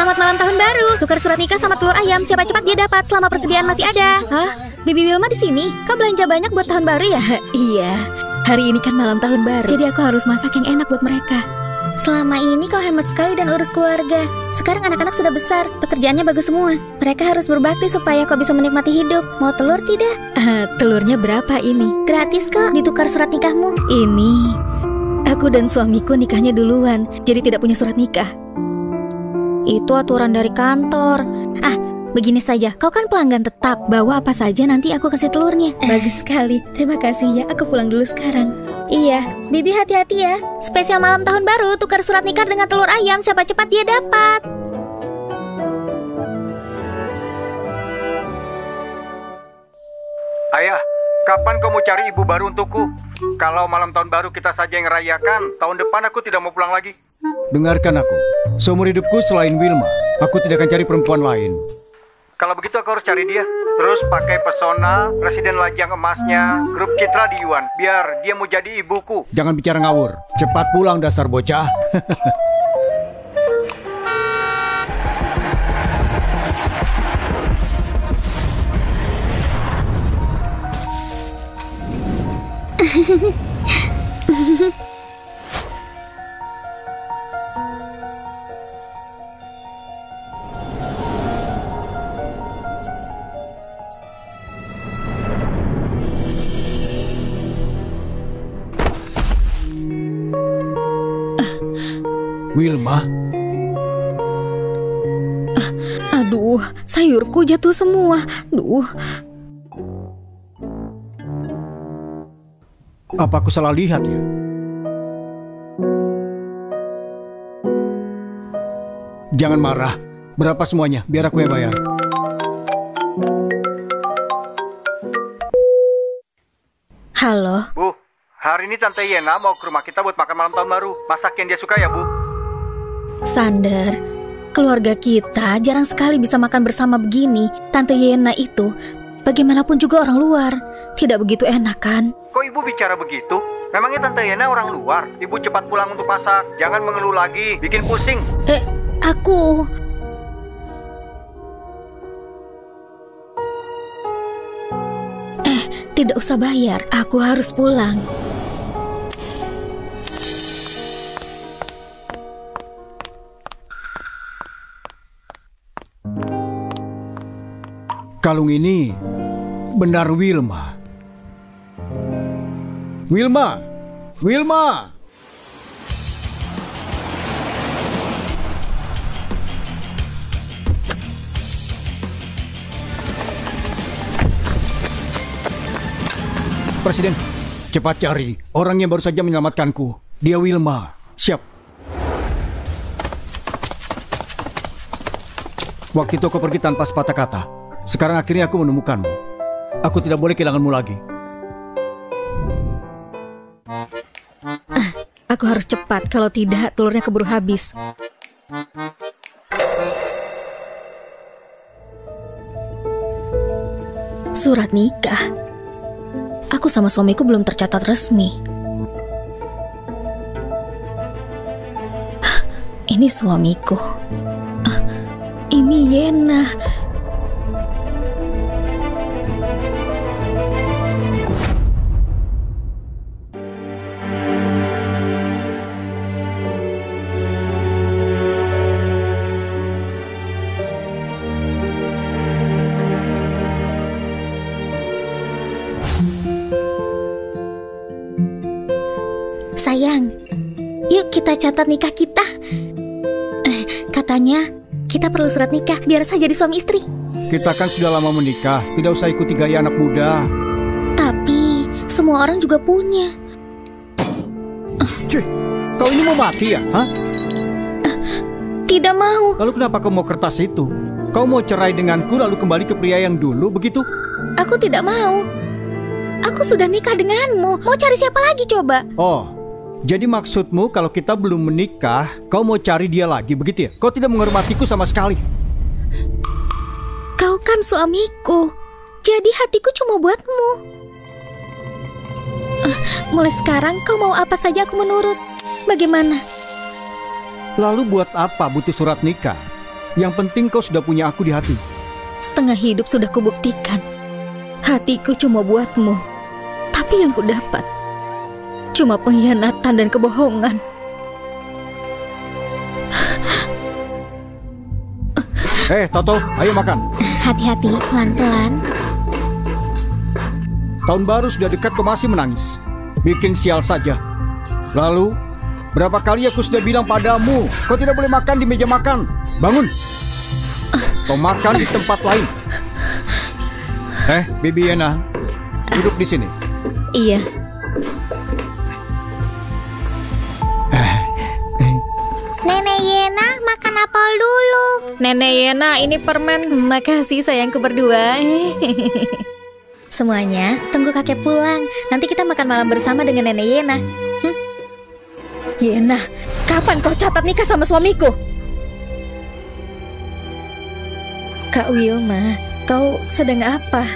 Selamat malam tahun baru. Tukar surat nikah sama telur ayam. Siapa cepat dia dapat selama persediaan masih ada. Hah? Bibi Wilma di sini? Kau belanja banyak buat tahun baru ya? Iya. Hari ini kan malam tahun baru. Jadi aku harus masak yang enak buat mereka. Selama ini kau hemat sekali dan urus keluarga. Sekarang anak-anak sudah besar, pekerjaannya bagus semua. Mereka harus berbakti supaya kau bisa menikmati hidup. Mau telur tidak? Telurnya berapa ini? Gratis kok, ditukar surat nikahmu. Ini, aku dan suamiku nikahnya duluan, jadi tidak punya surat nikah. Itu aturan dari kantor. Begini saja, kau kan pelanggan tetap. Bawa apa saja nanti aku kasih telurnya. Bagus sekali, terima kasih ya. Aku pulang dulu sekarang. Iya, Bibi hati-hati ya. Spesial malam tahun baru, tukar surat nikah dengan telur ayam. Siapa cepat dia dapat. Ayah, kapan kau mau cari ibu baru untukku? Kalau malam tahun baru kita saja yang rayakan, tahun depan aku tidak mau pulang lagi. Dengarkan aku, seumur hidupku selain Wilma, aku tidak akan cari perempuan lain. Kalau begitu aku harus cari dia. Terus pakai pesona, residen lajang emasnya, grup citra di Yuan. Biar dia mau jadi ibuku. Jangan bicara ngawur. Cepat pulang dasar bocah. Wilma? Aduh, sayurku jatuh semua. Apa aku salah lihat ya? Jangan marah. Berapa semuanya? Biar aku yang bayar. Halo? Bu, hari ini Tante Yena mau ke rumah kita buat makan malam tahun baru. Masak yang dia suka ya, Bu? Sander, keluarga kita jarang sekali bisa makan bersama begini. Tante Yena itu bagaimanapun juga orang luar. Tidak begitu enak kan? Kok ibu bicara begitu? Memangnya Tante Yena orang luar? Ibu cepat pulang untuk masak. Jangan mengeluh lagi, bikin pusing. Aku... tidak usah bayar. Aku harus pulang. Kalung ini benar Wilma. Wilma! Wilma! Presiden, cepat cari orang yang baru saja menyelamatkanku. Dia Wilma. Siap. Waktu itu aku pergi tanpa sepatah kata. Sekarang akhirnya aku menemukanmu. Aku tidak boleh kehilanganmu lagi. Aku harus cepat, kalau tidak telurnya keburu habis. Surat nikah. Aku sama suamiku belum tercatat resmi. Ini suamiku. Ini Yena. Sayang, yuk kita catat nikah kita. Katanya kita perlu surat nikah biar saja jadi suami istri. Kita kan sudah lama menikah, tidak usah ikuti gaya anak muda. Tapi semua orang juga punya. Cuy, kau ini mau mati ya? Hah? Tidak mau. Lalu kenapa kau mau kertas itu? Kau mau cerai denganku lalu kembali ke pria yang dulu begitu? Aku tidak mau. Aku sudah nikah denganmu. Mau cari siapa lagi coba? Oh, jadi maksudmu kalau kita belum menikah, kau mau cari dia lagi, begitu ya? Kau tidak menghormatiku sama sekali. Kau kan suamiku, jadi hatiku cuma buatmu. Mulai sekarang kau mau apa saja aku menurut. Bagaimana? Lalu buat apa butuh surat nikah? Yang penting kau sudah punya aku di hati. Setengah hidup sudah kubuktikan. Hatiku cuma buatmu. Tapi yang kudapat cuma pengkhianatan dan kebohongan. Toto, ayo makan. Hati-hati, pelan-pelan. Tahun baru sudah dekat, kau masih menangis. Bikin sial saja. Lalu, berapa kali aku sudah bilang padamu, kau tidak boleh makan di meja makan. Bangun. Kau makan di tempat lain. Bibi Yena, duduk di sini. Iya. Nenek Yena, makan apel dulu. Nenek Yena, ini permen. Makasih sayangku berdua. Semuanya, tunggu kakek pulang. Nanti kita makan malam bersama dengan Nenek Yena. Yena, kapan kau catat nikah sama suamiku? Kak Wilma, kau sedang apa?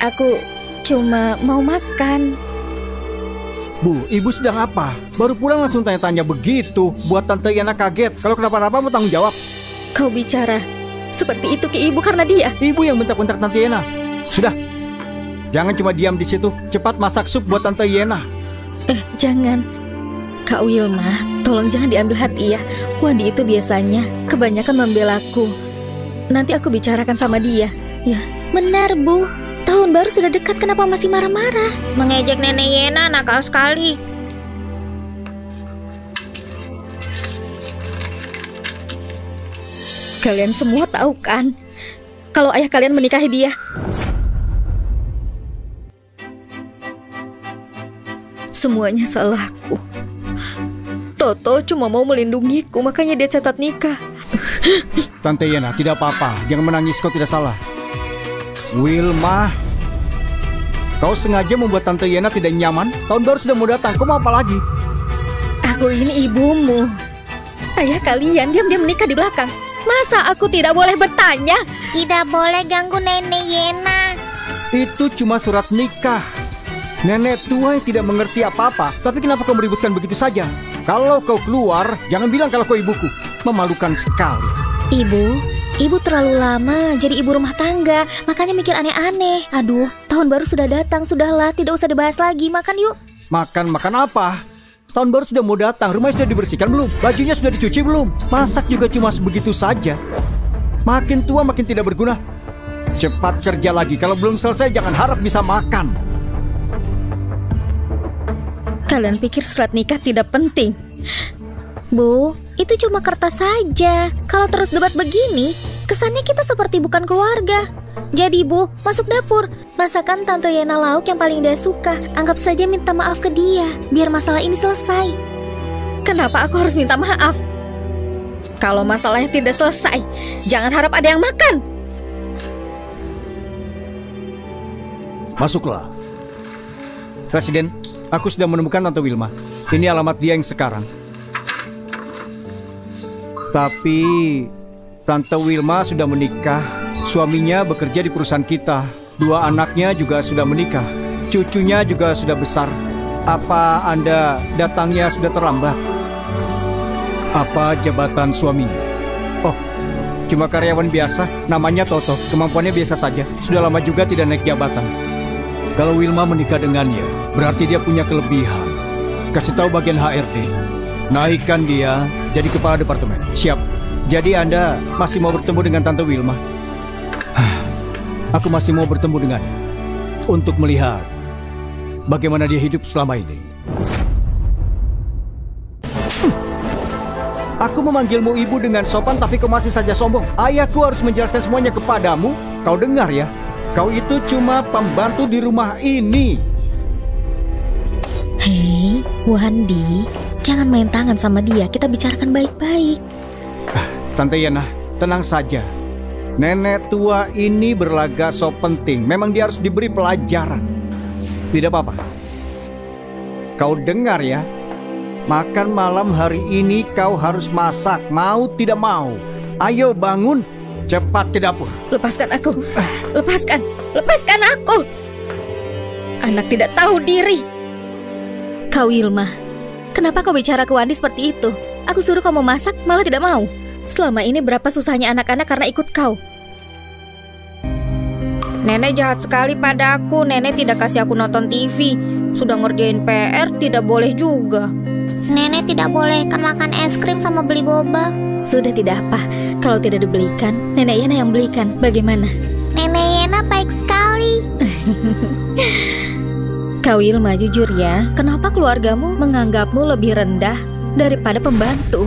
Aku cuma mau makan. Bu, ibu sedang apa? Baru pulang langsung tanya-tanya begitu. Buat Tante Yana kaget. Kalau kenapa-napa mau tanggung jawab. Kau bicara seperti itu ke ibu karena dia. Ibu yang bentak-bentak Tante Yana. Sudah, jangan cuma diam di situ. Cepat masak sup buat Tante Yana. Jangan. Kak Wilma, tolong jangan diambil hati ya. Wandi itu biasanya kebanyakan membelaku. Nanti aku bicarakan sama dia. Ya, benar Bu. Tahun baru sudah dekat, kenapa masih marah-marah? Mengejek Nenek Yena nakal sekali. Kalian semua tahu kan, kalau ayah kalian menikahi dia. Semuanya salahku. Toto cuma mau melindungiku, makanya dia catat nikah. Tante Yana, tidak apa-apa. Jangan menangis, kau tidak salah. Wilma, kau sengaja membuat Tante Yana tidak nyaman. Tahun baru sudah mau datang, kau mau apa lagi? Aku ini ibumu. Ayah kalian diam-diam menikah di belakang. Masa aku tidak boleh bertanya? Tidak boleh ganggu Nenek Yena. Itu cuma surat nikah. Nenek tua yang tidak mengerti apa-apa. Tapi kenapa kau meributkan begitu saja? Kalau kau keluar, jangan bilang kalau kau ibuku. Memalukan sekali. Ibu terlalu lama jadi ibu rumah tangga, makanya mikir aneh-aneh. Aduh, tahun baru sudah datang, sudahlah, tidak usah dibahas lagi. Makan yuk. Makan apa? Tahun baru sudah mau datang, rumahnya sudah dibersihkan belum? Bajunya sudah dicuci belum? Masak juga cuma begitu saja. Makin tua makin tidak berguna. Cepat kerja lagi, kalau belum selesai jangan harap bisa makan. Kalian pikir surat nikah tidak penting? Bu, itu cuma kertas saja. Kalau terus debat begini, kesannya kita seperti bukan keluarga. Jadi Bu, masuk dapur. Masakan Tante Yana lauk yang paling dia suka. Anggap saja minta maaf ke dia, biar masalah ini selesai. Kenapa aku harus minta maaf? Kalau masalahnya tidak selesai, jangan harap ada yang makan. Masuklah. Presiden, aku sudah menemukan Tante Wilma. Ini alamat dia yang sekarang. Tapi Tante Wilma sudah menikah. Suaminya bekerja di perusahaan kita. 2 anaknya juga sudah menikah. Cucunya juga sudah besar. Apa Anda datangnya sudah terlambat? Apa jabatan suaminya? Oh, cuma karyawan biasa. Namanya Toto. Kemampuannya biasa saja. Sudah lama juga tidak naik jabatan. Kalau Wilma menikah dengannya, berarti dia punya kelebihan. Kasih tahu bagian HRD. Naikkan dia jadi kepala departemen. Siap. Jadi Anda masih mau bertemu dengan Tante Wilma? Aku masih mau bertemu dengannya untuk melihat bagaimana dia hidup selama ini. Aku memanggilmu ibu dengan sopan, tapi kau masih saja sombong. Ayahku harus menjelaskan semuanya kepadamu. Kau dengar ya? Kau itu cuma pembantu di rumah ini. Hei, Wandi, jangan main tangan sama dia. Kita bicarakan baik-baik. Tante Yana, tenang saja. Nenek tua ini berlaga so penting. Memang dia harus diberi pelajaran. Tidak apa-apa. Kau dengar ya? Makan malam hari ini kau harus masak. Mau tidak mau. Ayo bangun. Cepat ke dapur. Lepaskan aku. Lepaskan. Lepaskan aku. Anak tidak tahu diri. Kau Wilma, kenapa kau bicara ke Wandi seperti itu? Aku suruh kau memasak, malah tidak mau. Selama ini berapa susahnya anak-anak karena ikut kau. Nenek jahat sekali padaku. Nenek tidak kasih aku nonton TV. Sudah ngerjain PR, tidak boleh juga. Nenek tidak bolehkan makan es krim sama beli boba. Sudah tidak apa. Kalau tidak dibelikan, Nenek Yena yang belikan. Bagaimana? Nenek Yena baik sekali. Kau Ilma, jujur ya, kenapa keluargamu menganggapmu lebih rendah daripada pembantu?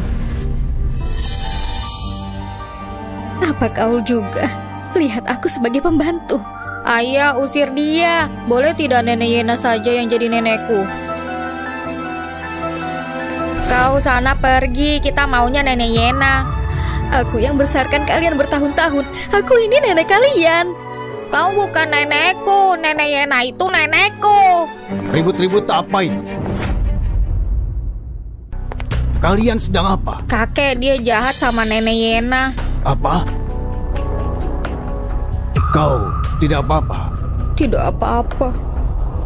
Apa kau juga lihat aku sebagai pembantu? Ayah, usir dia. Boleh tidak Nenek Yena saja yang jadi nenekku? Kau sana pergi, kita maunya Nenek Yena. Aku yang besarkan kalian bertahun-tahun. Aku ini nenek kalian. Kau bukan nenekku. Nenek Yena itu nenekku. Ribut-ribut apa ini? Kalian sedang apa? Kakek, dia jahat sama Nenek Yena. Apa? Kau tidak apa-apa? Tidak apa-apa.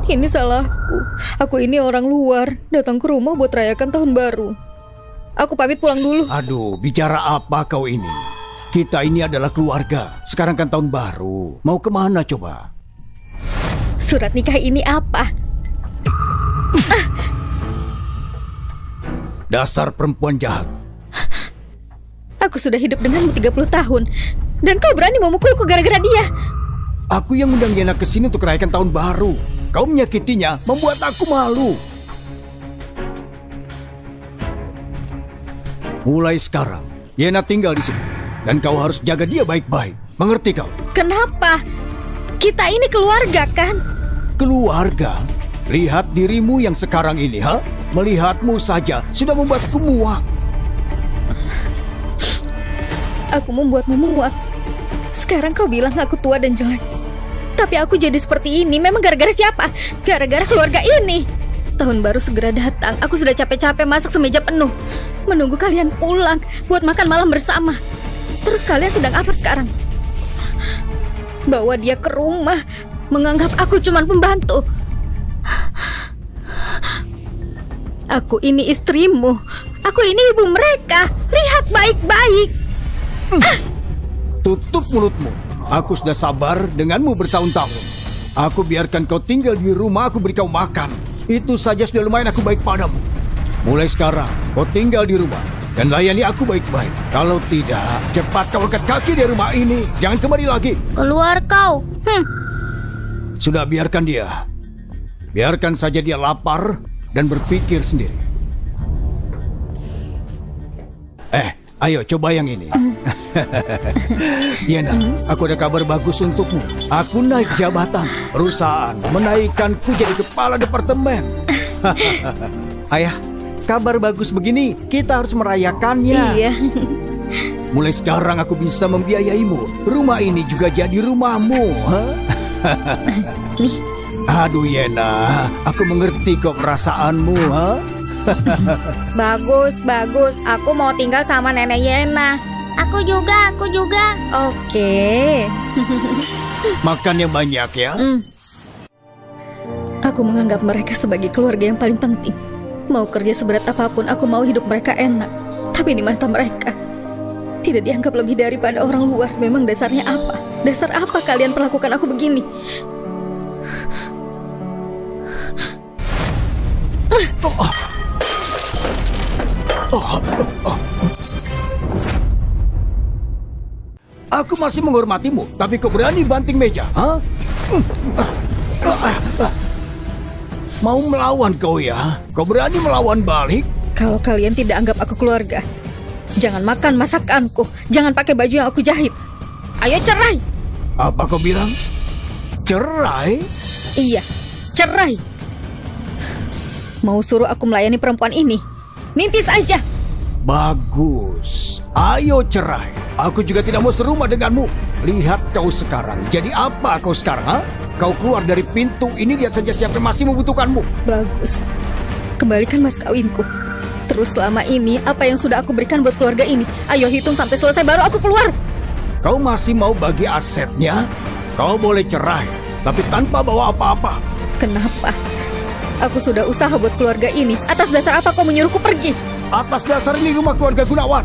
Ini salahku. Aku ini orang luar, datang ke rumah buat rayakan tahun baru. Aku pamit pulang dulu. Aduh, bicara apa kau ini? Kita ini adalah keluarga. Sekarang kan tahun baru. Mau kemana coba? Surat nikah ini apa? Dasar perempuan jahat. Aku sudah hidup denganmu 30 tahun. Dan kau berani memukulku gara-gara dia. Aku yang undang Yena ke sini untuk merayakan tahun baru. Kau menyakitinya, membuat aku malu. Mulai sekarang, Yena tinggal di sini. Dan kau harus jaga dia baik-baik. Mengerti kau? Kenapa? Kita ini keluarga kan? Keluarga? Lihat dirimu yang sekarang ini, ha? Melihatmu saja sudah membuatku muak. Aku membuatmu muak. Sekarang kau bilang aku tua dan jelek. Tapi aku jadi seperti ini memang gara-gara siapa? Gara-gara keluarga ini. Tahun baru segera datang. Aku sudah capek-capek masak semeja penuh, menunggu kalian pulang buat makan malam bersama. Terus kalian sedang apa sekarang? Bawa dia ke rumah, menganggap aku cuma pembantu. Aku ini istrimu. Aku ini ibu mereka. Lihat baik-baik. Tutup mulutmu. Aku sudah sabar denganmu bertahun-tahun. Aku biarkan kau tinggal di rumah, aku beri kau makan. Itu saja sudah lumayan aku baik padamu. Mulai sekarang, kau tinggal di rumah dan layani aku baik-baik. Kalau tidak, cepat kau angkat kaki dari rumah ini. Jangan kembali lagi. Keluar kau. Sudah, biarkan dia. Biarkan saja dia lapar dan berpikir sendiri. Ayo coba yang ini. Yena, aku ada kabar bagus untukmu. Aku naik jabatan. Perusahaan menaikkanku jadi kepala departemen. Ayah, kabar bagus begini, kita harus merayakannya. Iya. Mulai sekarang aku bisa membiayaimu. Rumah ini juga jadi rumahmu. Nih. Aduh Yena, aku mengerti kok perasaanmu. Bagus, bagus. Aku mau tinggal sama Nenek Yena. Aku juga. Oke. Makan yang banyak ya. Aku menganggap mereka sebagai keluarga yang paling penting. Mau kerja seberat apapun, aku mau hidup mereka enak. Tapi di mata mereka, tidak dianggap lebih daripada orang luar. Memang dasarnya apa? Dasar apa kalian perlakukan aku begini? Aku masih menghormatimu, tapi kau berani banting meja, ha? Mau melawan kau ya? Kau berani melawan balik? Kalau kalian tidak anggap aku keluarga, jangan makan masakanku, jangan pakai baju yang aku jahit. Ayo cerai! Apa kau bilang? Cerai? Iya, cerai. Mau suruh aku melayani perempuan ini? Mimpi saja. Bagus. Ayo cerai. Aku juga tidak mau serumah denganmu. Lihat kau sekarang. Jadi apa kau sekarang, ha? Kau keluar dari pintu ini, lihat saja siapa yang masih membutuhkanmu. Bagus. Kembalikan mas kawinku. Terus selama ini, apa yang sudah aku berikan buat keluarga ini? Ayo hitung sampai selesai baru aku keluar. Kau masih mau bagi asetnya? Kau boleh cerai, tapi tanpa bawa apa-apa. Kenapa? Aku sudah usaha buat keluarga ini. Atas dasar apa kau menyuruhku pergi? Atas dasar ini rumah keluarga Gunawan.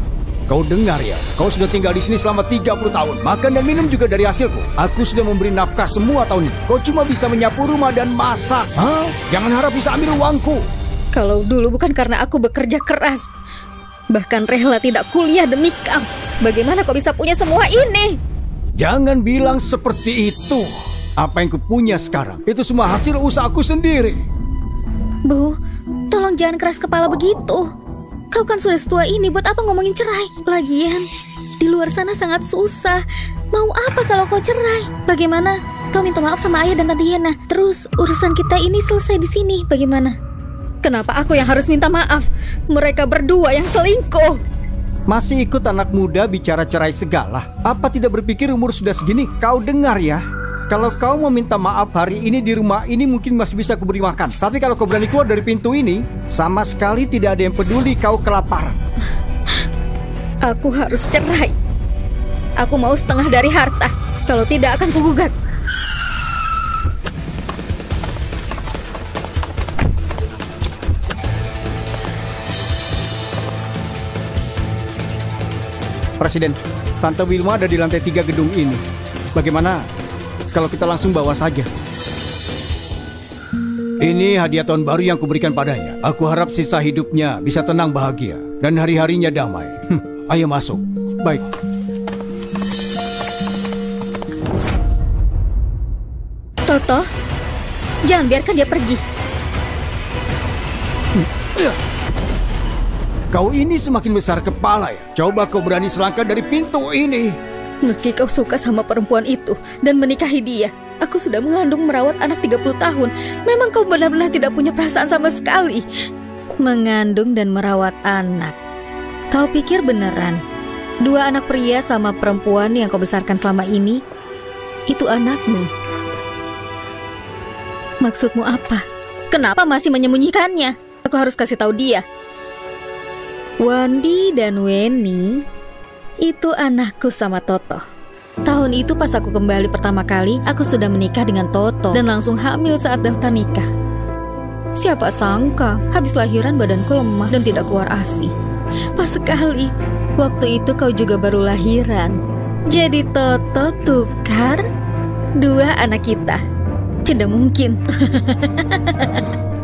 Kau dengar ya, kau sudah tinggal di sini selama 30 tahun. Makan dan minum juga dari hasilku. Aku sudah memberi nafkah semua tahun ini. Kau cuma bisa menyapu rumah dan masak. Hah? Jangan harap bisa ambil uangku. Kalau dulu bukan karena aku bekerja keras, bahkan rela tidak kuliah demi kau, bagaimana kau bisa punya semua ini? Jangan bilang seperti itu. Apa yang kupunya sekarang, itu semua hasil usahaku sendiri. Bu, tolong jangan keras kepala begitu. Kau kan sudah setua ini, buat apa ngomongin cerai? Lagian, di luar sana sangat susah. Mau apa kalau kau cerai? Bagaimana? Kau minta maaf sama ayah dan tante Yena. Terus urusan kita ini selesai di sini. Bagaimana? Kenapa aku yang harus minta maaf? Mereka berdua yang selingkuh. Masih ikut anak muda bicara cerai segala. Apa tidak berpikir umur sudah segini? Kau dengar ya. Kalau kau mau minta maaf hari ini di rumah ini mungkin masih bisa kuberi makan. Tapi kalau kau berani keluar dari pintu ini, sama sekali tidak ada yang peduli kau kelaparan. Aku harus cerai. Aku mau setengah dari harta. Kalau tidak akan kugugat. Presiden, Tante Wilma ada di lantai 3 gedung ini. Bagaimana kalau kita langsung bawa saja? Ini hadiah tahun baru yang kuberikan padanya. Aku harap sisa hidupnya bisa tenang bahagia dan hari-harinya damai. Ayo masuk. Baik. Toto, jangan biarkan dia pergi. Kau ini semakin besar kepala ya. Coba kau berani selangkah dari pintu ini. Meski kau suka sama perempuan itu dan menikahi dia, aku sudah mengandung merawat anak 30 tahun. Memang kau benar-benar tidak punya perasaan sama sekali. Mengandung dan merawat anak. Kau pikir beneran 2 anak pria sama perempuan yang kau besarkan selama ini itu anakmu? Maksudmu apa? Kenapa masih menyembunyikannya? Aku harus kasih tahu dia. Wandi dan Weni itu anakku sama Toto. Tahun itu pas aku kembali pertama kali, aku sudah menikah dengan Toto dan langsung hamil saat daftar nikah. Siapa sangka, habis lahiran badanku lemah dan tidak keluar ASI. Pas sekali, waktu itu kau juga baru lahiran. Jadi Toto tukar 2 anak kita. Tidak mungkin.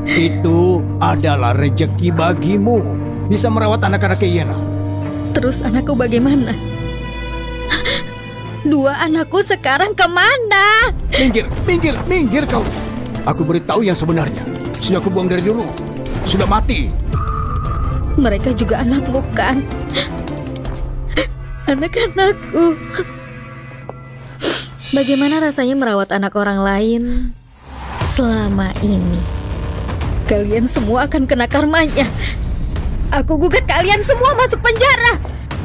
Itu adalah rezeki bagimu. Bisa merawat anak-anak Yena. Terus anakku bagaimana? 2 anakku sekarang kemana? Minggir kau. Aku beritahu yang sebenarnya. Sudah aku buang dari dulu. Sudah mati. Mereka juga anakmu kan? Anak-anakku. Bagaimana rasanya merawat anak orang lain selama ini? Kalian semua akan kena karmanya. Aku gugat kalian semua masuk penjara.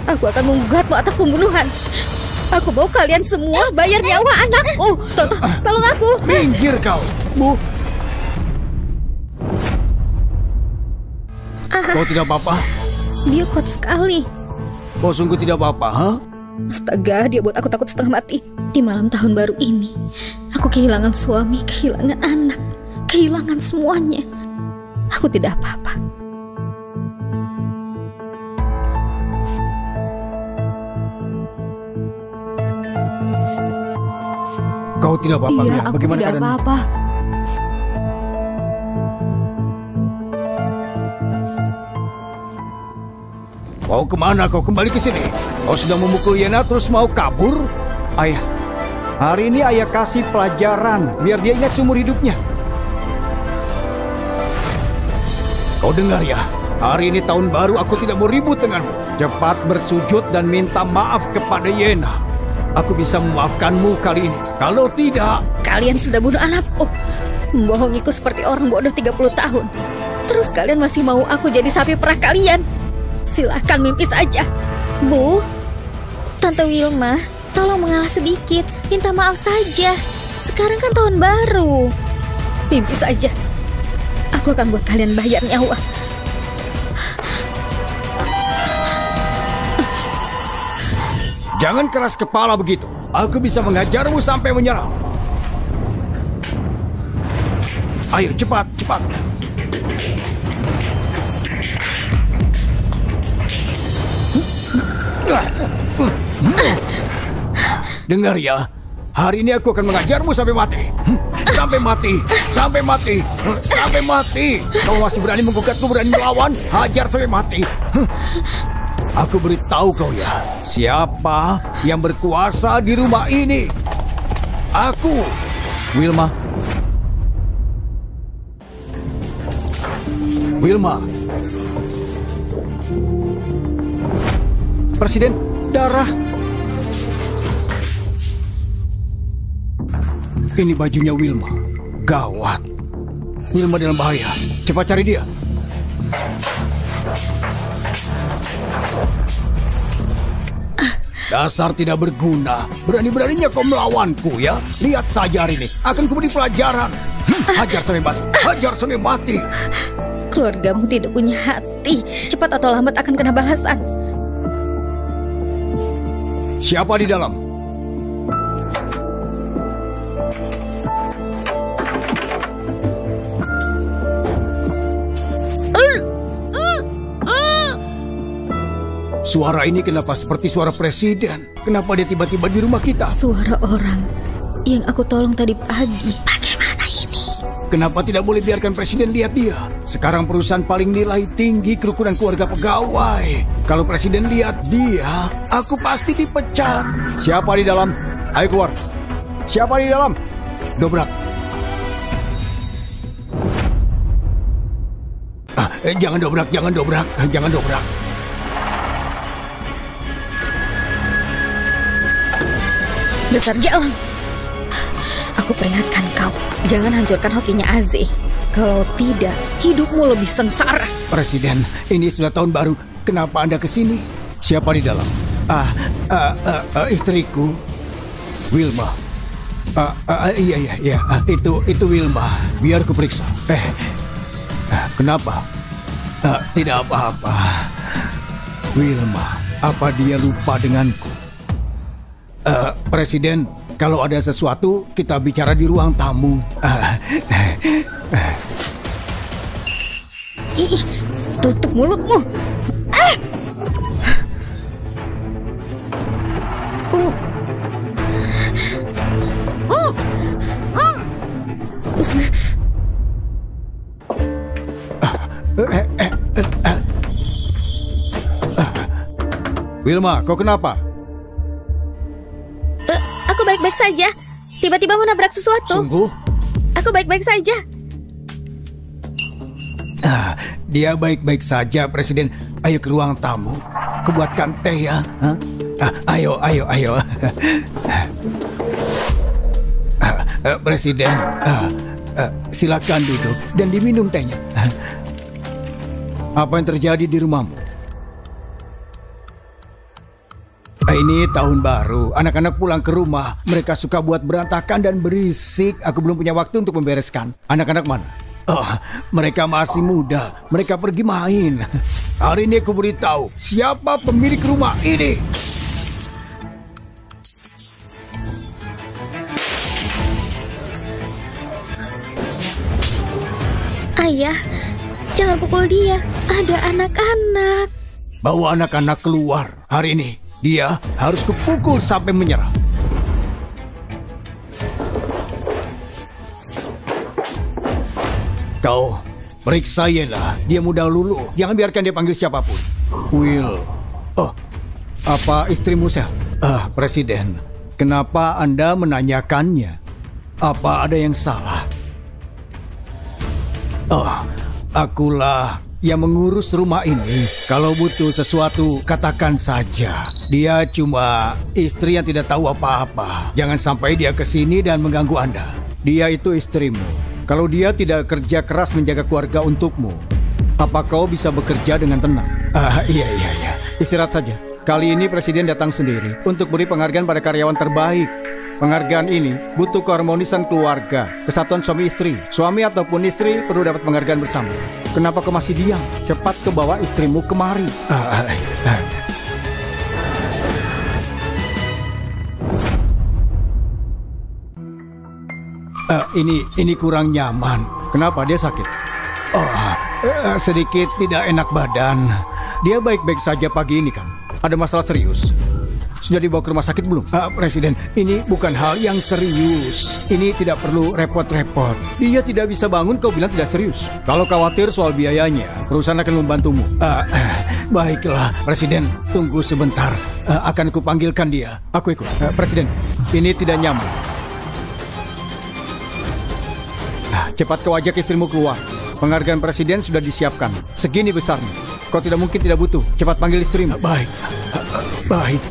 Aku akan menggugatmu atas pembunuhan. Aku mau kalian semua bayar nyawa anakku. Toto, tolong aku. Minggir kau, Bu. Kau tidak apa-apa? Dia kuat sekali. Kau sungguh tidak apa-apa, ha? Astaga, dia buat aku takut setengah mati. Di malam tahun baru ini, aku kehilangan suami, kehilangan anak, kehilangan semuanya. Aku tidak apa-apa. Kau tidak apa-apa, Iya, ya? aku Bagaimana tidak keadaan? apa-apa. Kau kemana? Kau kembali ke sini. Kau sudah memukul Yena terus mau kabur? Ayah, hari ini ayah kasih pelajaran biar dia ingat seumur hidupnya. Kau dengar ya? Hari ini tahun baru, aku tidak mau ribut denganmu. Cepat bersujud dan minta maaf kepada Yena. Aku bisa memaafkanmu kali ini. Kalau tidak... Kalian sudah bunuh anakku. Membohongiku seperti orang bodoh 30 tahun. Terus kalian masih mau aku jadi sapi perah kalian? Silahkan mimpi saja. Bu, Tante Wilma, tolong mengalah sedikit. Minta maaf saja. Sekarang kan tahun baru. Mimpi saja. Aku akan buat kalian bayar nyawa. Jangan keras kepala begitu. Aku bisa mengajarmu sampai menyerah. Ayo, cepat, cepat. Dengar ya, hari ini aku akan mengajarmu sampai mati. Sampai mati, sampai mati, sampai mati. Kau masih berani menggugatku, berani melawan, hajar sampai mati. Aku beritahu kau ya, siapa yang berkuasa di rumah ini? Aku, Wilma. Wilma. Presiden, darah. Ini bajunya Wilma. Gawat. Wilma dalam bahaya. Cepat cari dia. Dasar tidak berguna. Berani-beraninya kau melawanku ya. Lihat saja hari ini. Akan kuberi pelajaran. Hajar sampai mati. Hajar sampai mati. Keluargamu tidak punya hati. Cepat atau lambat akan kena balasan. Siapa di dalam? Suara ini kenapa seperti suara presiden? Kenapa dia tiba-tiba di rumah kita? Suara orang yang aku tolong tadi pagi. Bagaimana ini? Kenapa tidak boleh biarkan presiden lihat dia? Sekarang perusahaan paling nilai tinggi kerukunan keluarga pegawai. Kalau presiden lihat dia, aku pasti dipecat. Siapa di dalam? Ayo keluar. Siapa di dalam? Dobrak. Jangan dobrak, jangan dobrak, jangan dobrak. Dasar jalan. Aku peringatkan kau, jangan hancurkan hokinya Azeh. Kalau tidak, hidupmu lebih sengsara. Presiden, ini sudah tahun baru. Kenapa Anda ke sini? Siapa di dalam? Istriku, Wilma. Iya. Itu Wilma. Biar ku periksa. Kenapa? Tidak apa-apa. Wilma, apa dia lupa denganku? Presiden, kalau ada sesuatu kita bicara di ruang tamu. Ih, tutup mulutmu. Wilma, kau kenapa? Aku baik-baik saja. Tiba-tiba menabrak sesuatu. Sungguh? Aku baik-baik saja. Dia baik-baik saja, Presiden. Ayo ke ruang tamu. Kubuatkan teh ya. Ayo. Presiden, silakan duduk dan diminum tehnya. Apa yang terjadi di rumahmu? Ini tahun baru, anak-anak pulang ke rumah. Mereka suka buat berantakan dan berisik. Aku belum punya waktu untuk membereskan. Anak-anak mana? Mereka masih muda. Mereka pergi main. Hari ini aku beritahu siapa pemilik rumah ini. Ayah, jangan pukul dia. Ada anak-anak. Bawa anak-anak keluar hari ini. Dia harus kupukul sampai menyerah. Kau periksa Yela. Dia muda lulu. Jangan biarkan dia panggil siapapun. Will. Apa istrimu sehat? Presiden, kenapa Anda menanyakannya? Apa ada yang salah? Akulah yang mengurus rumah ini. Kalau butuh sesuatu, katakan saja. Dia cuma istri yang tidak tahu apa-apa. Jangan sampai dia kesini dan mengganggu Anda. Dia itu istrimu. Kalau dia tidak kerja keras menjaga keluarga untukmu, apa kau bisa bekerja dengan tenang? Iya. Istirahat saja. Kali ini Presiden datang sendiri untuk beri penghargaan pada karyawan terbaik. Penghargaan ini butuh keharmonisan keluarga, kesatuan suami istri. Suami ataupun istri perlu dapat penghargaan bersama. Kenapa kau masih diam? Cepat ke bawa istrimu kemari. Ini kurang nyaman. Kenapa dia sakit? Sedikit tidak enak badan. Dia baik-baik saja pagi ini kan. Ada masalah serius. Sudah dibawa ke rumah sakit belum? Presiden, ini bukan hal yang serius. Ini tidak perlu repot-repot. Dia tidak bisa bangun, kau bilang tidak serius. Kalau khawatir soal biayanya, perusahaan akan membantumu. Baiklah, Presiden, tunggu sebentar. Akan kupanggilkan dia. Aku ikut. Presiden, ini tidak nyaman. Cepat kau ajak istrimu keluar. Penghargaan Presiden sudah disiapkan. Segini besarnya. Kau tidak mungkin tidak butuh. Cepat panggil istrimu. Baik. Baik.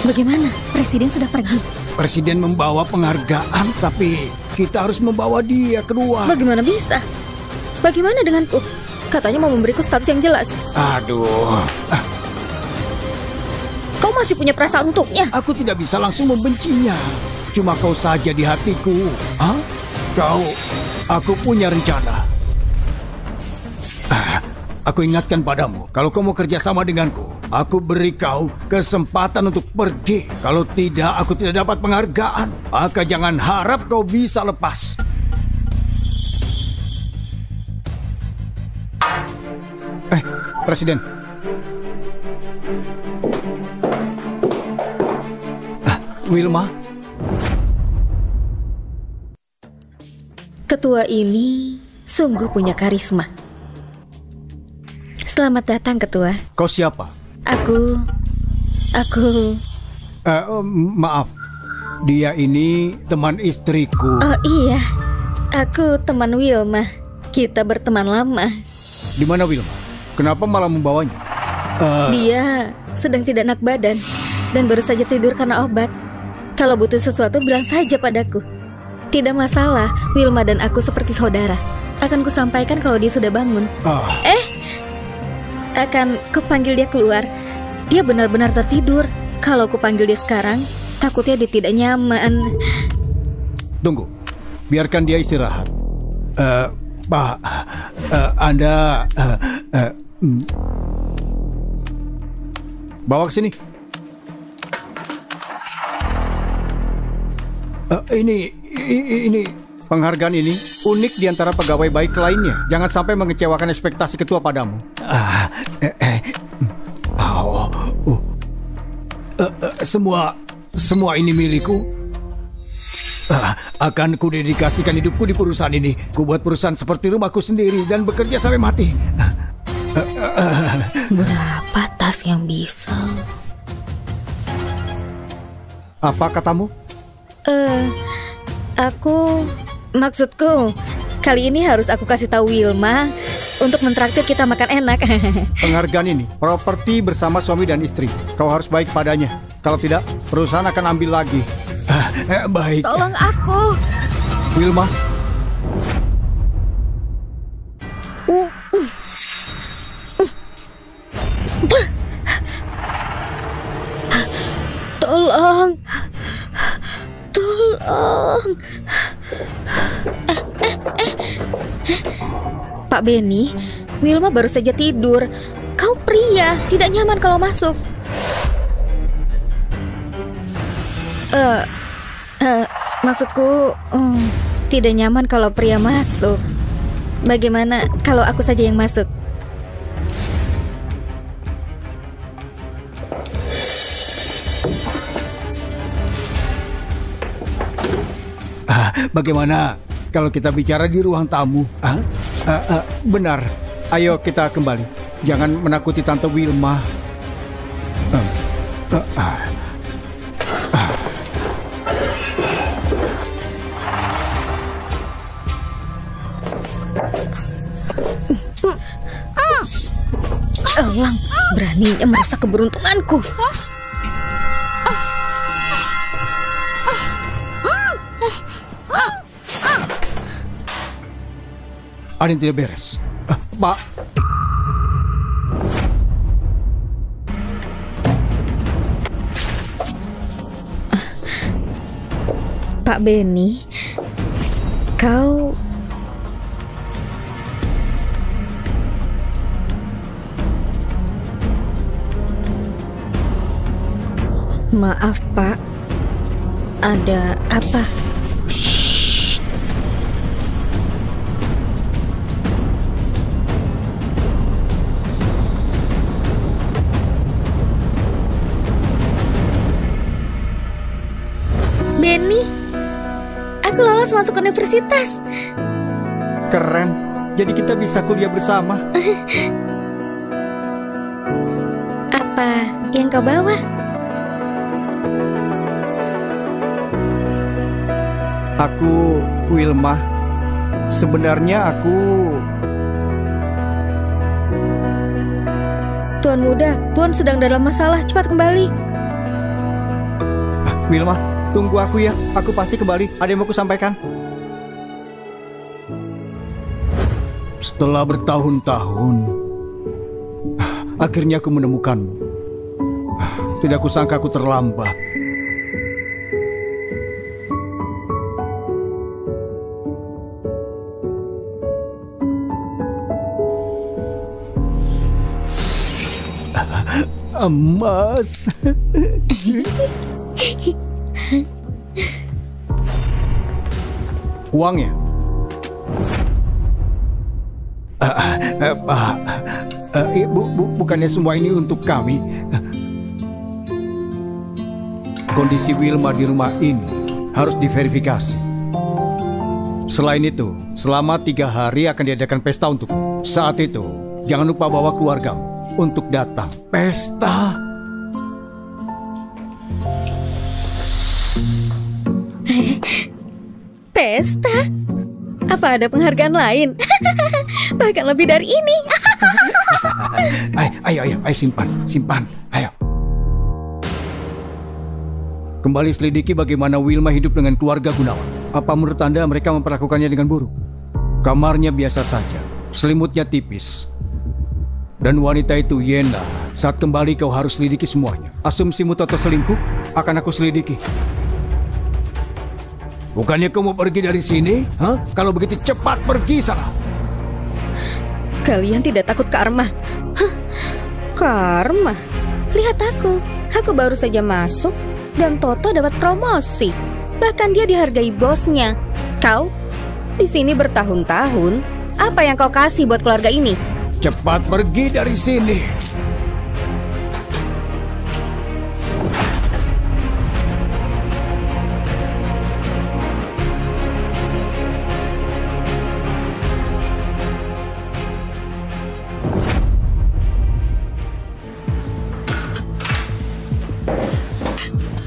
Bagaimana? Presiden sudah pergi. Presiden membawa penghargaan, tapi kita harus membawa dia keluar. Bagaimana bisa? Bagaimana denganku? Katanya mau memberiku status yang jelas. Aduh. Kau masih punya perasaan untuknya? Aku tidak bisa langsung membencinya. Cuma kau saja di hatiku. Aku punya rencana. Aku ingatkan padamu, kalau kau mau kerja sama denganku, aku beri kau kesempatan untuk pergi. Kalau tidak, aku tidak dapat penghargaan. Maka jangan harap kau bisa lepas. Presiden. Wilma. Ketua ini sungguh punya karisma. Selamat datang, Ketua. Kau siapa? Aku... Maaf. Dia ini teman istriku. Oh iya, aku teman Wilma. Kita berteman lama. Di mana Wilma? Kenapa malah membawanya? Dia sedang tidak enak badan dan baru saja tidur karena obat. Kalau butuh sesuatu bilang saja padaku. Tidak masalah, Wilma dan aku seperti saudara. Akan kusampaikan kalau dia sudah bangun. Akan kupanggil dia keluar. Dia benar-benar tertidur. Kalau kupanggil dia sekarang, takutnya dia tidak nyaman. Tunggu, biarkan dia istirahat. Pak, Anda bawa ke sini. Ini penghargaan ini unik di antara pegawai baik lainnya. Jangan sampai mengecewakan ekspektasi ketua padamu. Semua ini milikku. Akan kudedikasikan hidupku di perusahaan ini. Ku buat perusahaan seperti rumahku sendiri dan bekerja sampai mati. Berapa tas yang bisa? Apa katamu? Maksudku, kali ini harus aku kasih tahu Wilma untuk mentraktir kita makan enak. Penghargaan ini properti bersama suami dan istri. Kau harus baik padanya. Kalau tidak, perusahaan akan ambil lagi. Baik. Tolong aku. Wilma. Tolong. Pak Benny, Wilma baru saja tidur. Kau pria, tidak nyaman kalau masuk. Maksudku, tidak nyaman kalau pria masuk. Bagaimana kalau aku saja yang masuk? Bagaimana kalau kita bicara di ruang tamu? Benar. Ayo kita kembali. Jangan menakuti Tante Wilma. Elang, beraninya merusak keberuntunganku. Ada yang tidak beres. Pak. Pak Benny, kau... Maaf, Pak. Ada apa? harus masuk universitas. Keren. Jadi kita bisa kuliah bersama. Apa yang kau bawa? Aku Wilma. Sebenarnya aku... Tuan muda, Tuan sedang dalam masalah. Cepat kembali. Wilma, tunggu aku ya. Aku pasti kembali. Ada yang mau aku sampaikan. Setelah bertahun-tahun, akhirnya aku menemukanmu. Tidak kusangka aku terlambat. Emas. Uangnya? Bukannya semua ini untuk kami. Kondisi Wilma di rumah ini harus diverifikasi. Selain itu, selama 3 hari akan diadakan pesta untuk. Saat itu, jangan lupa bawa keluargamu untuk datang. Pesta. Pesta? Apa ada penghargaan lain? Bahkan lebih dari ini. Ayo, simpan. Ayo. Kembali selidiki bagaimana Wilma hidup dengan keluarga Gunawan. Apa menurut Anda mereka memperlakukannya dengan buruk? Kamarnya biasa saja, selimutnya tipis. Dan wanita itu Yena. Saat kembali kau harus selidiki semuanya. Asumsimu Toto selingkuh akan aku selidiki. Bukannya kau mau pergi dari sini? Hah? Kalau begitu cepat pergi sana. Kalian tidak takut karma? Hah? Karma? Lihat aku. Aku baru saja masuk dan Toto dapat promosi. Bahkan dia dihargai bosnya. Kau di sini bertahun-tahun. Apa yang kau kasih buat keluarga ini? Cepat pergi dari sini.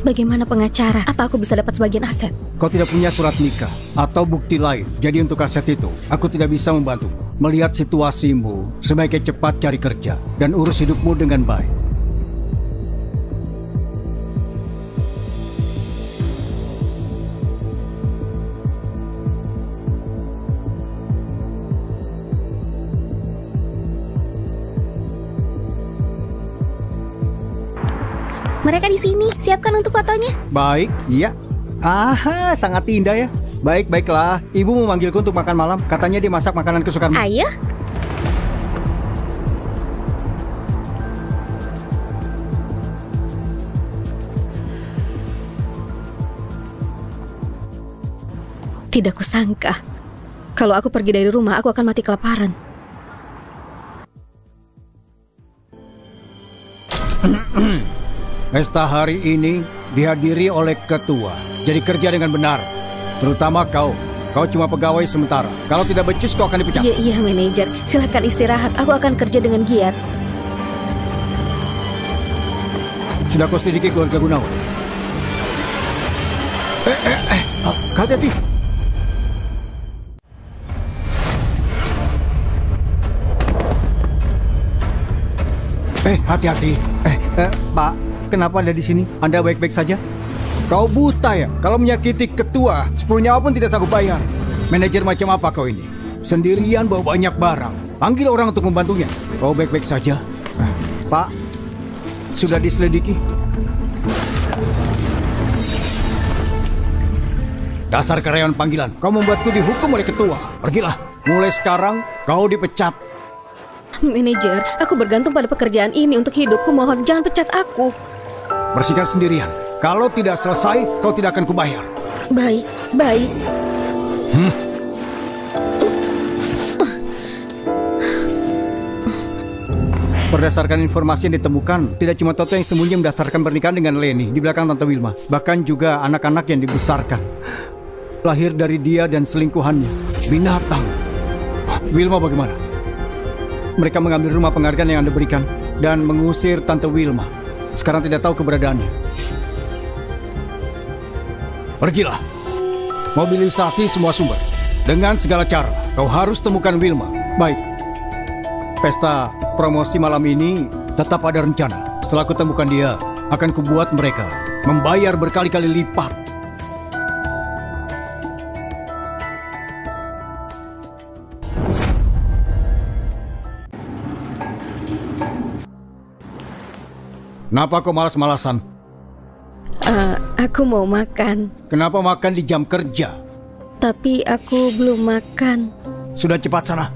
Bagaimana pengacara? Apa aku bisa dapat sebagian aset? Kau tidak punya surat nikah atau bukti lain. Jadi untuk aset itu, aku tidak bisa membantu. Melihat situasimu, sebaiknya cepat cari kerja dan urus hidupmu dengan baik. Mereka di sini. Siapkan untuk fotonya. Baik, iya. Aha, sangat indah ya. Baiklah. Ibu memanggilku untuk makan malam. Katanya dia masak makanan kesukaanmu. Ayah? Tidak kusangka. Kalau aku pergi dari rumah, aku akan mati kelaparan. Pesta hari ini dihadiri oleh ketua. Jadi kerja dengan benar. Terutama kau. Kau cuma pegawai sementara. Kalau tidak becus kau akan dipecat. Iya, manajer. Silakan istirahat. Aku akan kerja dengan giat. Sudah kau selidiki keluarga Gunawan? Hati-hati. Hati-hati. Pak, kenapa Anda di sini? Anda baik-baik saja? Kau buta ya? Kalau menyakiti ketua, 10 nyawa pun tidak sanggup bayar. Manajer macam apa kau ini? Sendirian bawa banyak barang. Panggil orang untuk membantunya. Kau baik-baik saja? Pak, sudah diselidiki. Dasar karyawan panggilan. Kau membuatku dihukum oleh ketua. Pergilah. Mulai sekarang kau dipecat. Manajer, aku bergantung pada pekerjaan ini untuk hidupku. Mohon jangan pecat aku. Bersihkan sendirian. Kalau tidak selesai, kau tidak akan kubayar. Baik. Berdasarkan informasi yang ditemukan, tidak cuma Toto yang sembunyi mendaftarkan pernikahan dengan Leni di belakang Tante Wilma. Bahkan juga anak-anak yang dibesarkan. lahir dari dia dan selingkuhannya. Binatang. Wilma bagaimana? Mereka mengambil rumah penghargaan yang Anda berikan dan mengusir Tante Wilma. Sekarang tidak tahu keberadaannya. Pergilah. Mobilisasi semua sumber. Dengan segala cara, kau harus temukan Wilma. Baik. Pesta promosi malam ini tetap ada rencana. Setelah kutemukan dia, akan kubuat mereka membayar berkali-kali lipat. Kenapa kau malas-malasan? Aku mau makan. Kenapa makan di jam kerja? Tapi aku belum makan. Sudah cepat sana.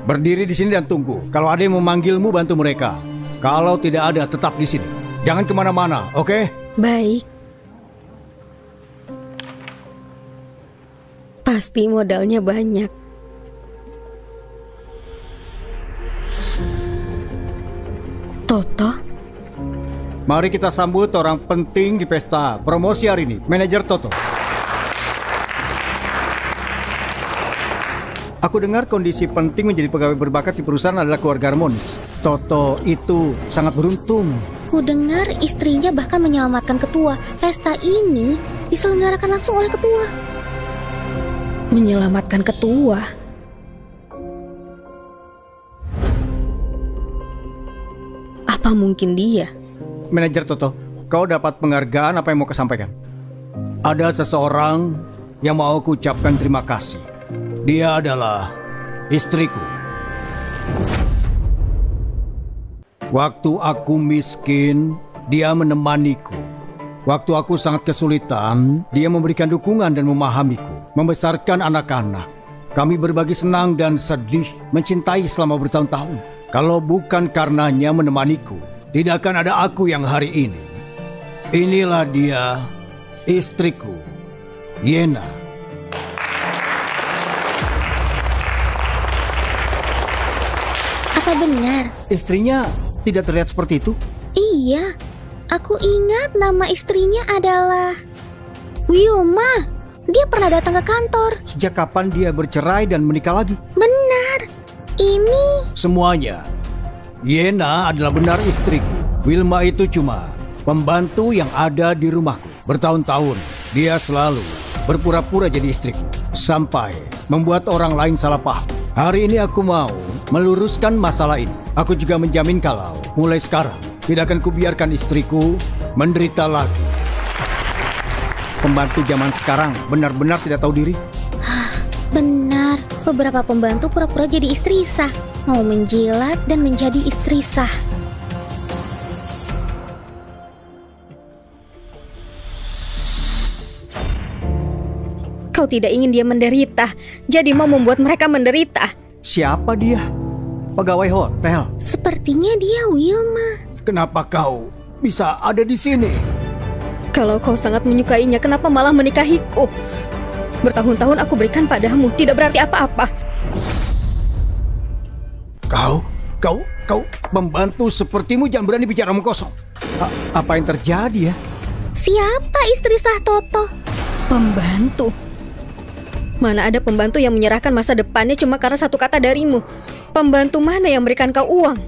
Berdiri di sini dan tunggu. Kalau ada yang memanggilmu, bantu mereka. Kalau tidak ada, tetap di sini. Jangan kemana-mana, oke? Baik. Pasti modalnya banyak. Toto? Mari kita sambut orang penting di pesta promosi hari ini, Manajer Toto. Aku dengar kondisi penting menjadi pegawai berbakat di perusahaan adalah keluarga harmonis. Toto itu sangat beruntung. Ku dengar istrinya bahkan menyelamatkan ketua. Pesta ini diselenggarakan langsung oleh ketua. Menyelamatkan ketua? Apa mungkin dia? Manajer Toto, kau dapat penghargaan, apa yang mau kau sampaikan? Ada seseorang yang mau aku ucapkan terima kasih. Dia adalah istriku. Waktu aku miskin, dia menemaniku. Waktu aku sangat kesulitan, dia memberikan dukungan dan memahamiku. Membesarkan anak-anak. Kami berbagi senang dan sedih, mencintai selama bertahun-tahun. Kalau bukan karenanya menemaniku, tidak akan ada aku yang hari ini. Inilah dia, istriku, Yena. Apa benar? Istrinya tidak terlihat seperti itu? Iya, aku ingat nama istrinya adalah Wilma. Dia pernah datang ke kantor. Sejak kapan dia bercerai dan menikah lagi? Benar, ini... Semuanya. Yena adalah benar istriku. Wilma itu cuma pembantu yang ada di rumahku. Bertahun-tahun, dia selalu berpura-pura jadi istriku. Sampai membuat orang lain salah paham. Hari ini aku mau meluruskan masalah ini. Aku juga menjamin kalau mulai sekarang tidak akan kubiarkan istriku menderita lagi. Pembantu zaman sekarang benar-benar tidak tahu diri. Benar, beberapa pembantu pura-pura jadi istri sah. Mau menjilat dan menjadi istri sah. Kau tidak ingin dia menderita, jadi mau membuat mereka menderita. Siapa dia? Pegawai hotel? Sepertinya dia Wilma. Kenapa kau bisa ada di sini? Kalau kau sangat menyukainya, kenapa malah menikahiku? Bertahun-tahun aku berikan padamu, tidak berarti apa-apa. Kau membantu sepertimu jangan berani bicara omong kosong. Apa yang terjadi ya? Siapa istri sah Toto? Pembantu? Mana ada pembantu yang menyerahkan masa depannya cuma karena satu kata darimu? Pembantu mana yang memberikan kau uang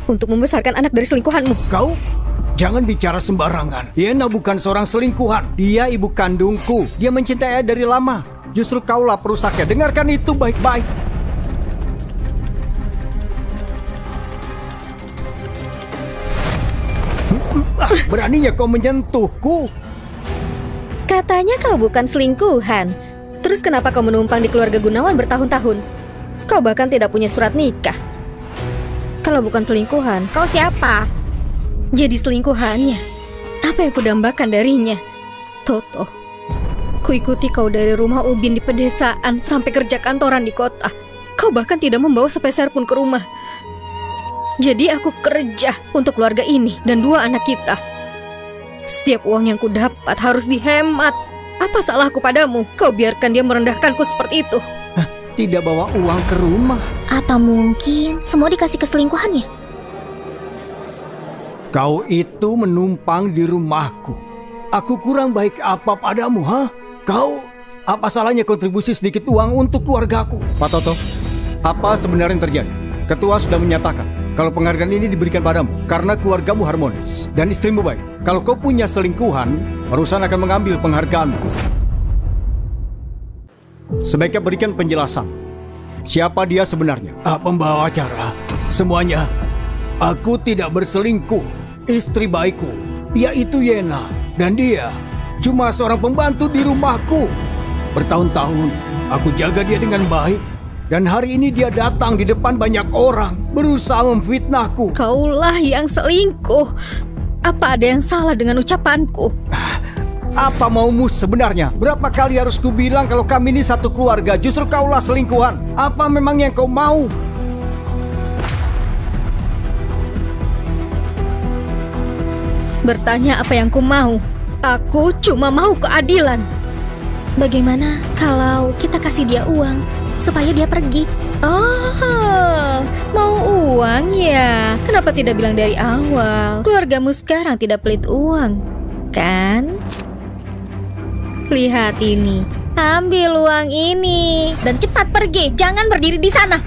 untuk membesarkan anak dari selingkuhanmu? Kau jangan bicara sembarangan. Yena bukan seorang selingkuhan. Dia ibu kandungku. Dia mencintai saya dari lama. Justru kaulah perusaknya. Dengarkan itu baik-baik. Beraninya kau menyentuhku. Katanya kau bukan selingkuhan. Terus kenapa kau menumpang di keluarga Gunawan bertahun-tahun? Kau bahkan tidak punya surat nikah. Kalau bukan selingkuhan, kau siapa? Jadi selingkuhannya. Apa yang kudambakan darinya? Toto, kuikuti kau dari rumah ubin di pedesaan sampai kerja kantoran di kota. Kau bahkan tidak membawa sepeser pun ke rumah. Jadi aku kerja untuk keluarga ini dan dua anak kita. Setiap uang yang kudapat harus dihemat. Apa salahku padamu? Kau biarkan dia merendahkanku seperti itu. Tidak bawa uang ke rumah. Apa mungkin semua dikasih ke selingkuhannya? Kau itu menumpang di rumahku. Aku kurang baik apa padamu, ha? Kau, apa salahnya kontribusi sedikit uang untuk keluargaku? Pak Toto, apa sebenarnya yang terjadi? Ketua sudah menyatakan kalau penghargaan ini diberikan padamu karena keluargamu harmonis dan istrimu baik. Kalau kau punya selingkuhan, perusahaan akan mengambil penghargaanmu. Sebaiknya berikan penjelasan. Siapa dia sebenarnya? Pembawa acara. Semuanya. Aku tidak berselingkuh. Istri baikku, yaitu Yena. Dan dia cuma seorang pembantu di rumahku. Bertahun-tahun aku jaga dia dengan baik. Dan hari ini dia datang di depan banyak orang, berusaha memfitnahku. Kaulah yang selingkuh. Apa ada yang salah dengan ucapanku? Apa maumu sebenarnya? Berapa kali harus kubilang kalau kami ini satu keluarga? Justru kaulah selingkuhan. Apa memang yang kau mau? Bertanya apa yang ku mau. Aku cuma mau keadilan. Bagaimana kalau kita kasih dia uang supaya dia pergi? Oh, mau uang ya? Kenapa tidak bilang dari awal? Keluargamu sekarang tidak pelit uang, kan? Lihat ini. Ambil uang ini dan cepat pergi. Jangan berdiri di sana.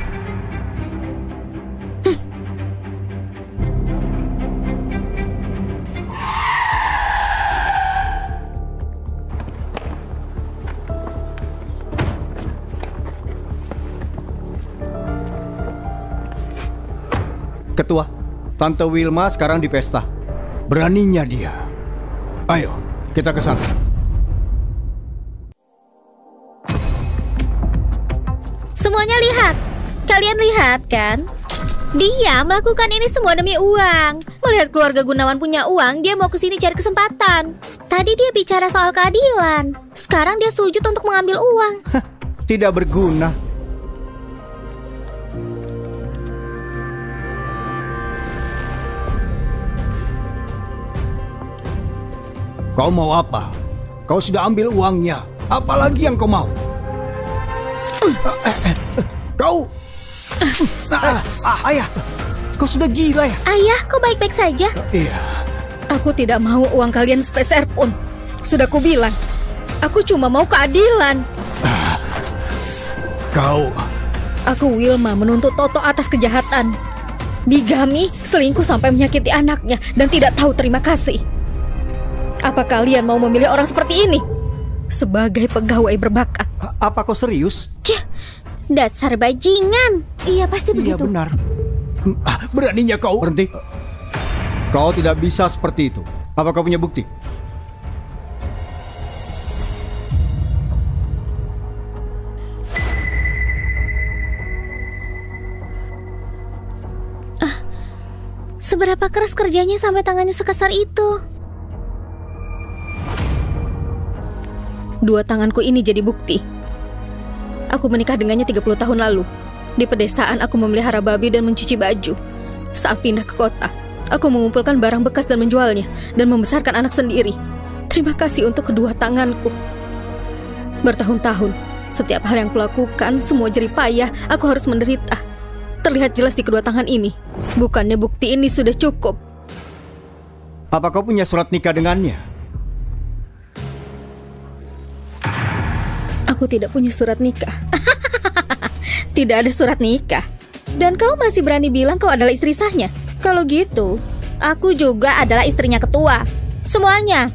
Ketua, Tante Wilma sekarang di pesta. Beraninya dia. Ayo, kita ke sana. Semuanya lihat. Kalian lihat kan? Dia melakukan ini semua demi uang. Melihat keluarga Gunawan punya uang, dia mau kesini cari kesempatan. Tadi dia bicara soal keadilan. Sekarang dia sujud untuk mengambil uang. Tidak berguna. Kau mau apa? Kau sudah ambil uangnya. Apalagi yang kau mau? Kau... Ayah, kau sudah gila ya? Ayah, kau baik-baik saja? Iya. Aku tidak mau uang kalian sepeser pun. Sudah kubilang. Aku cuma mau keadilan. Kau... Aku Wilma menuntut Toto atas kejahatan. Bigami, selingkuh sampai menyakiti anaknya dan tidak tahu terima kasih. Apa kalian mau memilih orang seperti ini? Sebagai pegawai berbakat. Apa kau serius? Cih, dasar bajingan. Iya, pasti begitu. Iya, benar. Beraninya kau. Berhenti. Kau tidak bisa seperti itu. Apa kau punya bukti? Seberapa keras kerjanya sampai tangannya sekasar itu? 2 tanganku ini jadi bukti. Aku menikah dengannya 30 tahun lalu. Di pedesaan aku memelihara babi dan mencuci baju. Saat pindah ke kota, aku mengumpulkan barang bekas dan menjualnya, dan membesarkan anak sendiri. Terima kasih untuk kedua tanganku. Bertahun-tahun, setiap hal yang kulakukan, semua jerih payah, aku harus menderita. Terlihat jelas di kedua tangan ini. Bukannya bukti ini sudah cukup? Apa kau punya surat nikah dengannya? Aku tidak punya surat nikah. Tidak ada surat nikah. Dan kau masih berani bilang kau adalah istri sahnya? Kalau gitu, aku juga adalah istrinya ketua. Semuanya.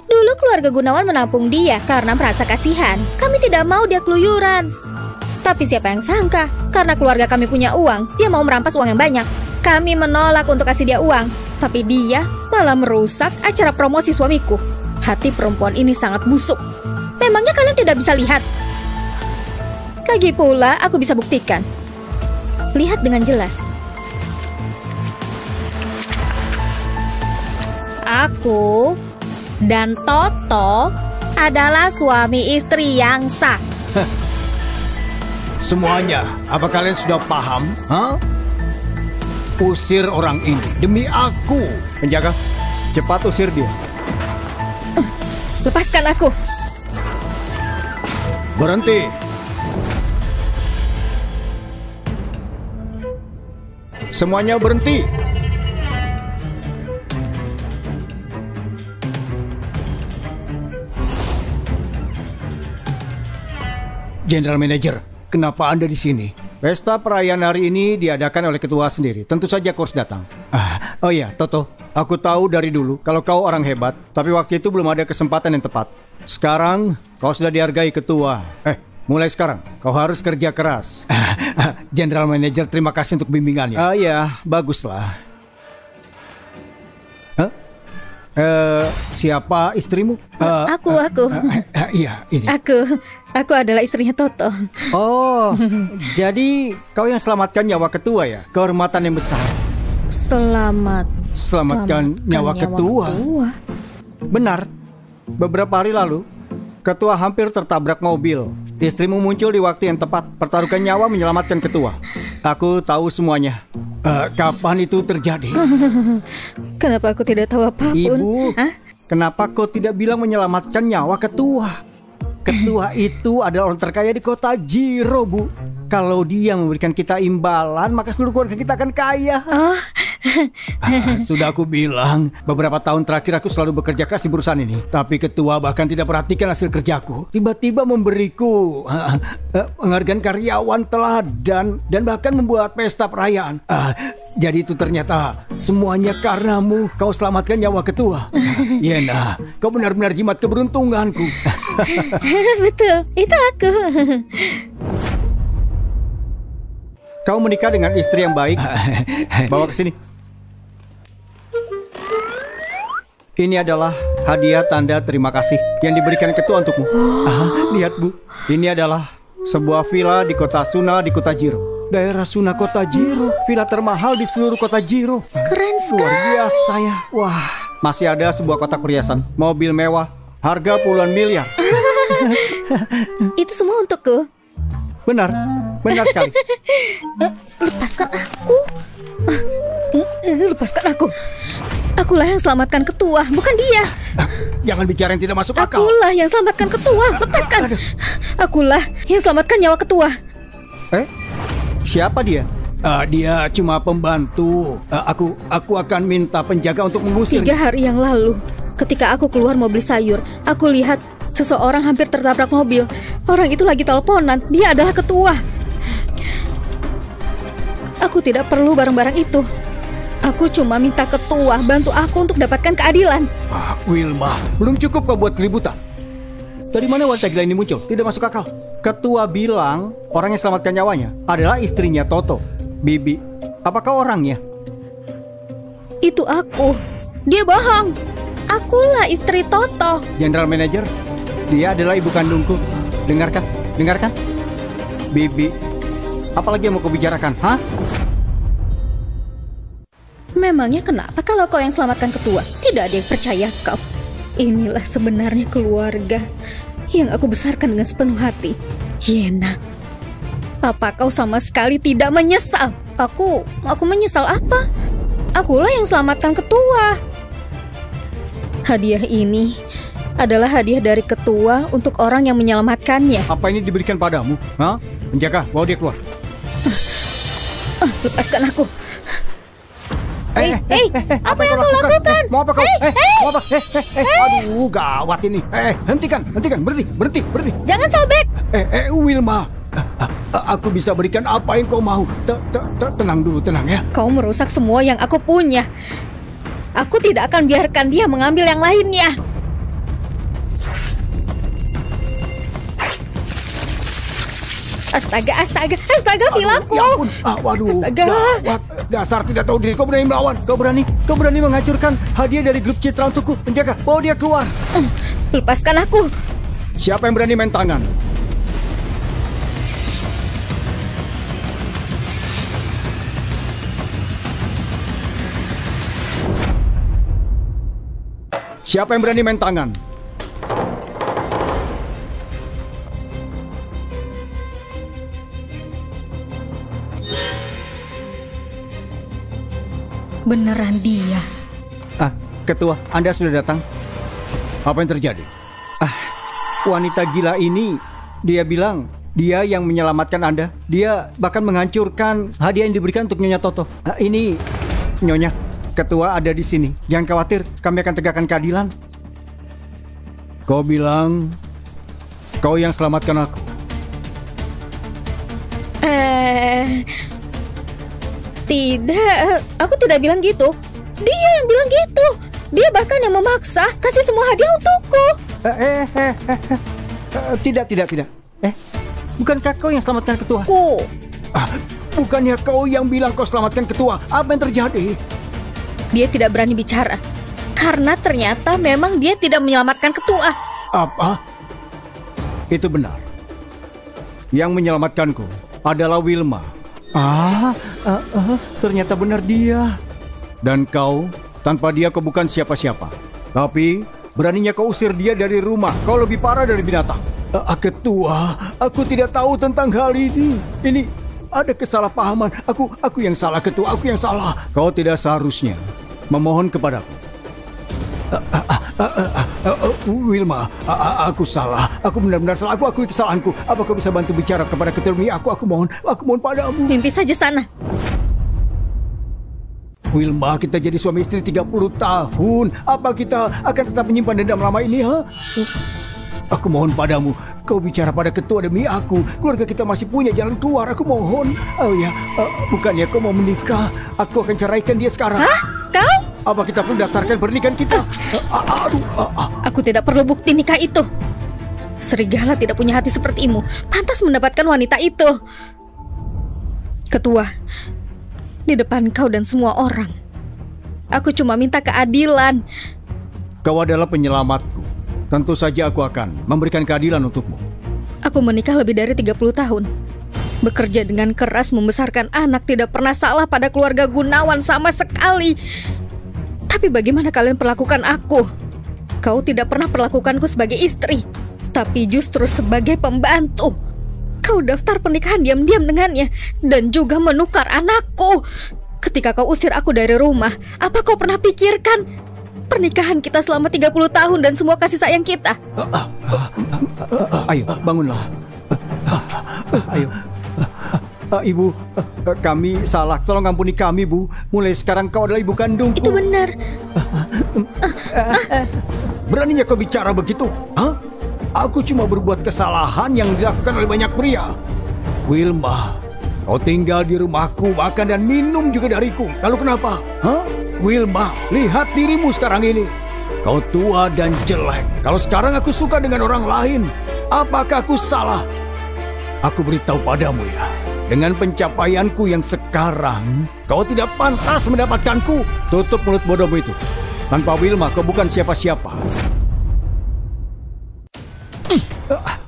Dulu keluarga Gunawan menampung dia karena merasa kasihan. Kami tidak mau dia keluyuran. Tapi siapa yang sangka, karena keluarga kami punya uang, dia mau merampas uang yang banyak. Kami menolak untuk kasih dia uang, tapi dia malah merusak acara promosi suamiku. Hati perempuan ini sangat busuk. Memangnya kalian tidak bisa lihat? Lagi pula, aku bisa buktikan. Lihat dengan jelas. Aku dan Toto adalah suami istri yang sah. Semuanya, apa kalian sudah paham? Hah? Usir orang ini demi aku. Penjaga, cepat usir dia. Lepaskan aku. Berhenti. Semuanya berhenti. General Manager, kenapa Anda di sini? Pesta perayaan hari ini diadakan oleh ketua sendiri. Tentu saja kau harus datang. Oh iya, Toto. Aku tahu dari dulu kalau kau orang hebat, tapi waktu itu belum ada kesempatan yang tepat. Sekarang kau sudah dihargai ketua. Mulai sekarang kau harus kerja keras. General Manager, terima kasih untuk bimbingannya. Ya, baguslah. Siapa istrimu? Aku. Iya, ini. Aku adalah istrinya Toto. Oh, jadi kau yang selamatkan nyawa ketua ya? Kehormatan yang besar. Selamatkan nyawa ketua. Benar. Beberapa hari lalu, ketua hampir tertabrak mobil. Istrimu muncul di waktu yang tepat. Pertaruhkan nyawa menyelamatkan ketua. Aku tahu semuanya. Kapan itu terjadi? Kenapa aku tidak tahu apapun? Ibu, kenapa kau tidak bilang menyelamatkan nyawa ketua? Ketua itu adalah orang terkaya di kota Jiro, Bu. Kalau dia memberikan kita imbalan, maka seluruh keluarga kita akan kaya. Sudah aku bilang, beberapa tahun terakhir aku selalu bekerja keras di perusahaan ini. Tapi ketua bahkan tidak perhatikan hasil kerjaku. Tiba-tiba memberiku penghargaan karyawan teladan dan bahkan membuat pesta perayaan. Jadi itu ternyata semuanya karenamu. Kau selamatkan nyawa ketua. Yena, kau benar-benar jimat keberuntunganku. Betul, itu aku. Kau menikah dengan istri yang baik. Bawa ke sini. Ini adalah hadiah tanda terima kasih yang diberikan ketua untukmu. Lihat, Bu. Ini adalah sebuah villa di kota Suna di kota Jiro. Daerah Suna kota Jiro. Villa termahal di seluruh kota Jiro. Keren sekali. Luar biasa ya. Wah, masih ada sebuah kotak perhiasan, mobil mewah, harga puluhan miliar. Itu semua untukku. Benar sekali. Lepaskan aku. Lepaskan aku. Akulah yang selamatkan ketua, bukan dia. Jangan bicara yang tidak masuk akal. Akulah yang selamatkan ketua. Lepaskan. Akulah yang selamatkan nyawa ketua. Siapa dia? Dia cuma pembantu. Aku akan minta penjaga untuk mengusir. 3 hari yang lalu, ketika aku keluar mau beli sayur, aku lihat seseorang hampir tertabrak mobil. Orang itu lagi teleponan. Dia adalah ketua. Aku tidak perlu barang-barang itu. Aku cuma minta ketua bantu aku untuk dapatkan keadilan. Wilma, belum cukup kau buat keributan. Dari mana wanita gila ini muncul? Tidak masuk akal. Ketua bilang orang yang selamatkan nyawanya adalah istrinya Toto, Bibi. Apakah orangnya? Itu aku. Dia bohong. Akulah istri Toto. General Manager, dia adalah ibu kandungku. Dengarkan. Bibi, apalagi yang mau kau bicarakan, hah? Memangnya kenapa kalau kau yang selamatkan ketua? Tidak ada yang percaya kau. Inilah sebenarnya keluarga yang aku besarkan dengan sepenuh hati. Yena, apa kau sama sekali tidak menyesal? Aku menyesal apa? Akulah yang selamatkan ketua. Hadiah ini adalah hadiah dari ketua untuk orang yang menyelamatkannya. Apa ini diberikan padamu? Hah? Penjaga, bawa dia keluar. Lepaskan aku. Apa yang kau lakukan? Mau apa kau? Mau apa? Aduh, gawat ini. Hentikan, berhenti. Jangan sobek. Wilma, aku bisa berikan apa yang kau mau. Tenang dulu, tenang ya. Kau merusak semua yang aku punya. Aku tidak akan biarkan dia mengambil yang lainnya. Astaga, vilaku. Ya ampun, waduh. Astaga. Dasar tidak tahu diri, kau berani melawan. Kau berani menghancurkan hadiah dari grup Citra untukku. Penjaga, bawa dia keluar. Lepaskan aku. Siapa yang berani main tangan? Siapa yang berani main tangan? Beneran dia. Ketua, Anda sudah datang. Apa yang terjadi? Wanita gila ini, dia bilang dia yang menyelamatkan Anda. Dia bahkan menghancurkan hadiah yang diberikan untuk Nyonya Toto. Ini Nyonya, Ketua ada di sini. Jangan khawatir, kami akan tegakkan keadilan. Kau bilang kau yang selamatkan aku. Tidak, aku tidak bilang gitu. Dia yang bilang gitu. Dia bahkan yang memaksa kasih semua hadiah untukku. Tidak. Bukankah kau yang selamatkan ketua? Bukannya kau yang bilang kau selamatkan ketua? Apa yang terjadi? Dia tidak berani bicara. Karena ternyata memang dia tidak menyelamatkan ketua. Apa? Itu benar. Yang menyelamatkanku adalah Wilma. Ternyata benar dia. Dan kau, tanpa dia kau bukan siapa-siapa. Tapi beraninya kau usir dia dari rumah. Kau lebih parah dari binatang. Ketua, aku tidak tahu tentang hal ini. Ini ada kesalahpahaman. Aku yang salah, ketua. Aku yang salah. Kau tidak seharusnya memohon kepadaku. Wilma, aku salah. Aku benar-benar salah. Aku akui kesalahanku. Apa kau bisa bantu bicara kepada ketua ini? Aku mohon padamu. Mimpi saja sana. Wilma, kita jadi suami istri 30 tahun. Apa kita akan tetap menyimpan dendam lama ini, ha? Aku mohon padamu, kau bicara pada ketua demi aku. Keluarga kita masih punya jalan keluar. Aku mohon. Bukannya kau mau menikah? Aku akan ceraikan dia sekarang. Hah? Kau? Apa kita perlu daftarkan pernikahan kita? Aku tidak perlu bukti nikah itu. Serigala tidak punya hati sepertimu. Pantas mendapatkan wanita itu. Ketua, di depan kau dan semua orang, aku cuma minta keadilan. Kau adalah penyelamatku. Tentu saja aku akan memberikan keadilan untukmu. Aku menikah lebih dari 30 tahun. Bekerja dengan keras membesarkan anak, tidak pernah salah pada keluarga Gunawan sama sekali. Tapi bagaimana kalian perlakukan aku? Kau tidak pernah perlakukanku sebagai istri, tapi justru sebagai pembantu. Kau daftar pernikahan diam-diam dengannya dan juga menukar anakku. Ketika kau usir aku dari rumah, apa kau pernah pikirkan pernikahan kita selama 30 tahun dan semua kasih sayang kita? Ayo, bangunlah. Ayo. Ibu, kami salah. Tolong ampuni kami, Bu. Mulai sekarang kau adalah ibu kandungku. Itu benar. Beraninya kau bicara begitu? Hah? Aku cuma berbuat kesalahan yang dilakukan oleh banyak pria. Wilma, kau tinggal di rumahku, makan dan minum juga dariku. Lalu kenapa? Hah? Wilma, lihat dirimu sekarang ini. Kau tua dan jelek. Kalau sekarang aku suka dengan orang lain, apakah aku salah? Aku beritahu padamu ya, dengan pencapaianku yang sekarang, kau tidak pantas mendapatkanku. Tutup mulut bodohmu itu. Tanpa Wilma, kau bukan siapa-siapa.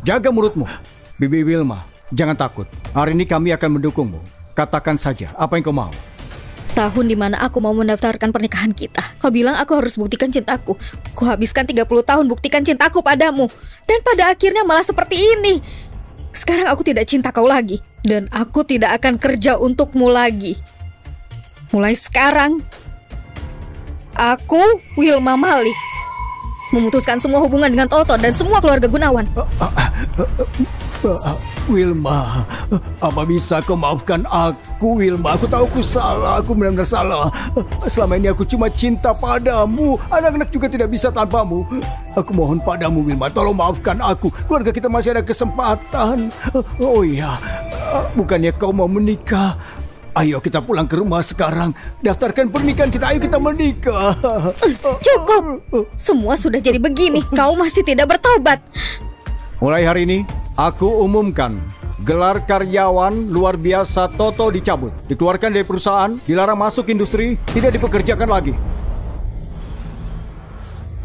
Jaga mulutmu. Bibi Wilma, jangan takut. Hari ini kami akan mendukungmu. Katakan saja apa yang kau mau. Tahun di mana aku mau mendaftarkan pernikahan kita, kau bilang aku harus buktikan cintaku. Ku habiskan 30 tahun buktikan cintaku padamu. Dan pada akhirnya malah seperti ini. Sekarang aku tidak cinta kau lagi. Dan aku tidak akan kerja untukmu lagi. Mulai sekarang, aku, Wilma Malik, memutuskan semua hubungan dengan Toto dan semua keluarga Gunawan. Wilma, apa bisa kau maafkan aku, Wilma? Aku tahu aku salah, aku benar-benar salah. Selama ini aku cuma cinta padamu. Anak-anak juga tidak bisa tanpamu. Aku mohon padamu, Wilma, tolong maafkan aku. Keluarga kita masih ada kesempatan. Oh iya, bukannya kau mau menikah? Ayo kita pulang ke rumah sekarang. Daftarkan pernikahan kita, ayo kita menikah. Cukup. Semua sudah jadi begini, kau masih tidak bertobat. Mulai hari ini, aku umumkan gelar karyawan luar biasa Toto dicabut. Dikeluarkan dari perusahaan, dilarang masuk industri, tidak dipekerjakan lagi.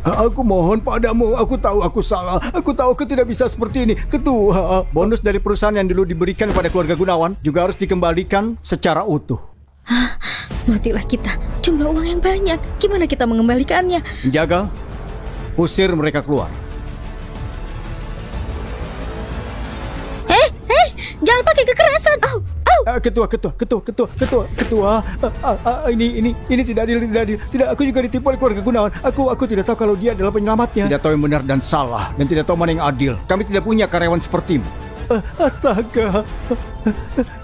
Aku mohon padamu, aku tahu aku salah. Aku tahu aku tidak bisa seperti ini. Ketua, bonus dari perusahaan yang dulu diberikan kepada keluarga Gunawan juga harus dikembalikan secara utuh. Matilah kita, jumlah uang yang banyak. Gimana kita mengembalikannya? Jaga, usir mereka keluar. Jangan pakai kekerasan. Ketua, ini tidak adil, tidak. Aku juga ditipu oleh keluarga Gunawan. Aku tidak tahu kalau dia adalah penyelamatnya. Tidak tahu yang benar dan salah, dan tidak tahu mana yang adil. Kami tidak punya karyawan sepertimu. Astaga,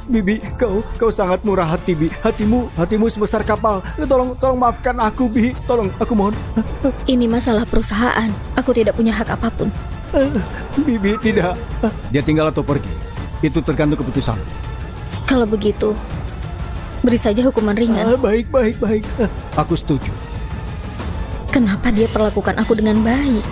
Bibi, kau sangat murah hati, Bi. Hatimu sebesar kapal. Tolong maafkan aku, Bi. Tolong, aku mohon. Ini masalah perusahaan. Aku tidak punya hak apapun. Bibi, tidak. Dia tinggal atau pergi. Itu tergantung keputusan. Kalau begitu, beri saja hukuman ringan. Baik. Aku setuju. Kenapa dia perlakukan aku dengan baik?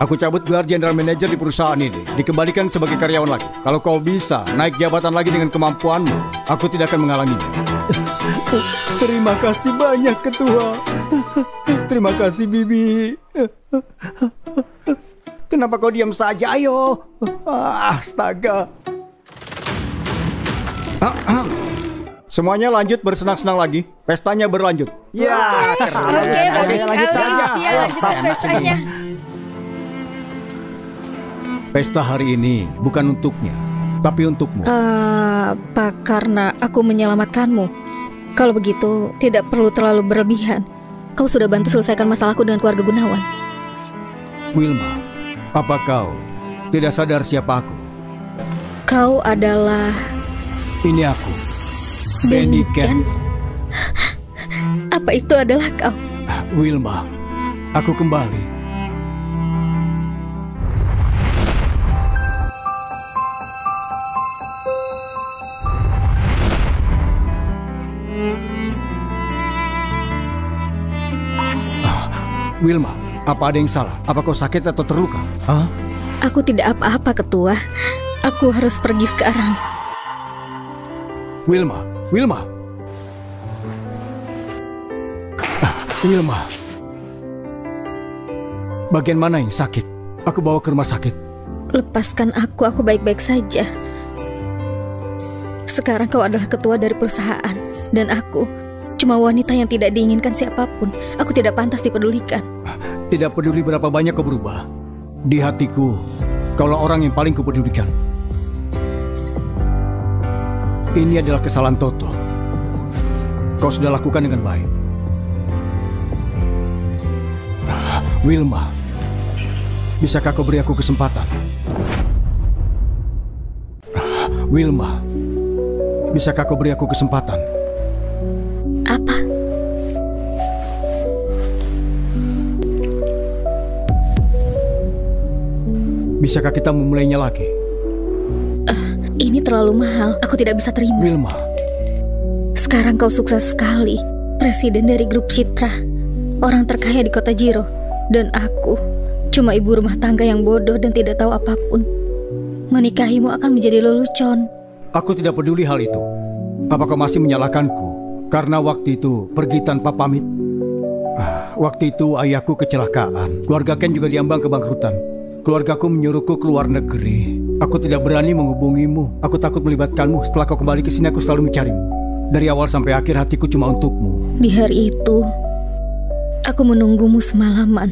Aku cabut gelar General Manager di perusahaan ini, dikembalikan sebagai karyawan lagi. Kalau kau bisa naik jabatan lagi dengan kemampuanmu, aku tidak akan menghalanginya. Terima kasih banyak, Ketua. Terima kasih, Bibi. Kenapa kau diam saja? Ayo. Astaga. Semuanya lanjut bersenang-senang lagi. Pestanya berlanjut. Ya, Oke, bagus sekali. Ya, lanjutkan pestanya. Pesta hari ini bukan untuknya, tapi untukmu. Apa karena aku menyelamatkanmu? Kalau begitu, tidak perlu terlalu berlebihan. Kau sudah bantu selesaikan masalahku dengan keluarga Gunawan. Wilma, apa kau tidak sadar siapa aku? Kau adalah... Ini aku, Benny Ken. Apa itu adalah kau? Wilma, aku kembali. Wilma, apa ada yang salah? Apa kau sakit atau terluka? Hah? Aku tidak apa-apa, Ketua. Aku harus pergi sekarang. Wilma. Wilma. Bagian mana yang sakit? Aku bawa ke rumah sakit. Lepaskan aku baik-baik saja. Sekarang kau adalah ketua dari perusahaan, dan aku cuma wanita yang tidak diinginkan siapapun. Aku tidak pantas dipedulikan. Tidak peduli berapa banyak kau berubah, di hatiku kaulah orang yang paling kupedulikan. Ini adalah kesalahan Toto. Kau sudah lakukan dengan baik. Wilma, bisakah kau beri aku kesempatan? Wilma, bisakah kau beri aku kesempatan? Apa? Bisakah kita memulainya lagi? Ini terlalu mahal. Aku tidak bisa terima. Wilma. Sekarang kau sukses sekali. Presiden dari grup Citra. Orang terkaya di kota Jiro. Dan aku cuma ibu rumah tangga yang bodoh dan tidak tahu apapun. Menikahimu akan menjadi lelucon. Aku tidak peduli hal itu. Apa kau masih menyalahkanku karena waktu itu pergi tanpa pamit? Waktu itu ayahku kecelakaan. Keluarga Ken juga diambang kebangkrutan. Keluargaku menyuruhku keluar negeri. Aku tidak berani menghubungimu. Aku takut melibatkanmu. Setelah kau kembali ke sini, aku selalu mencarimu. Dari awal sampai akhir hatiku cuma untukmu. Di hari itu, aku menunggumu semalaman.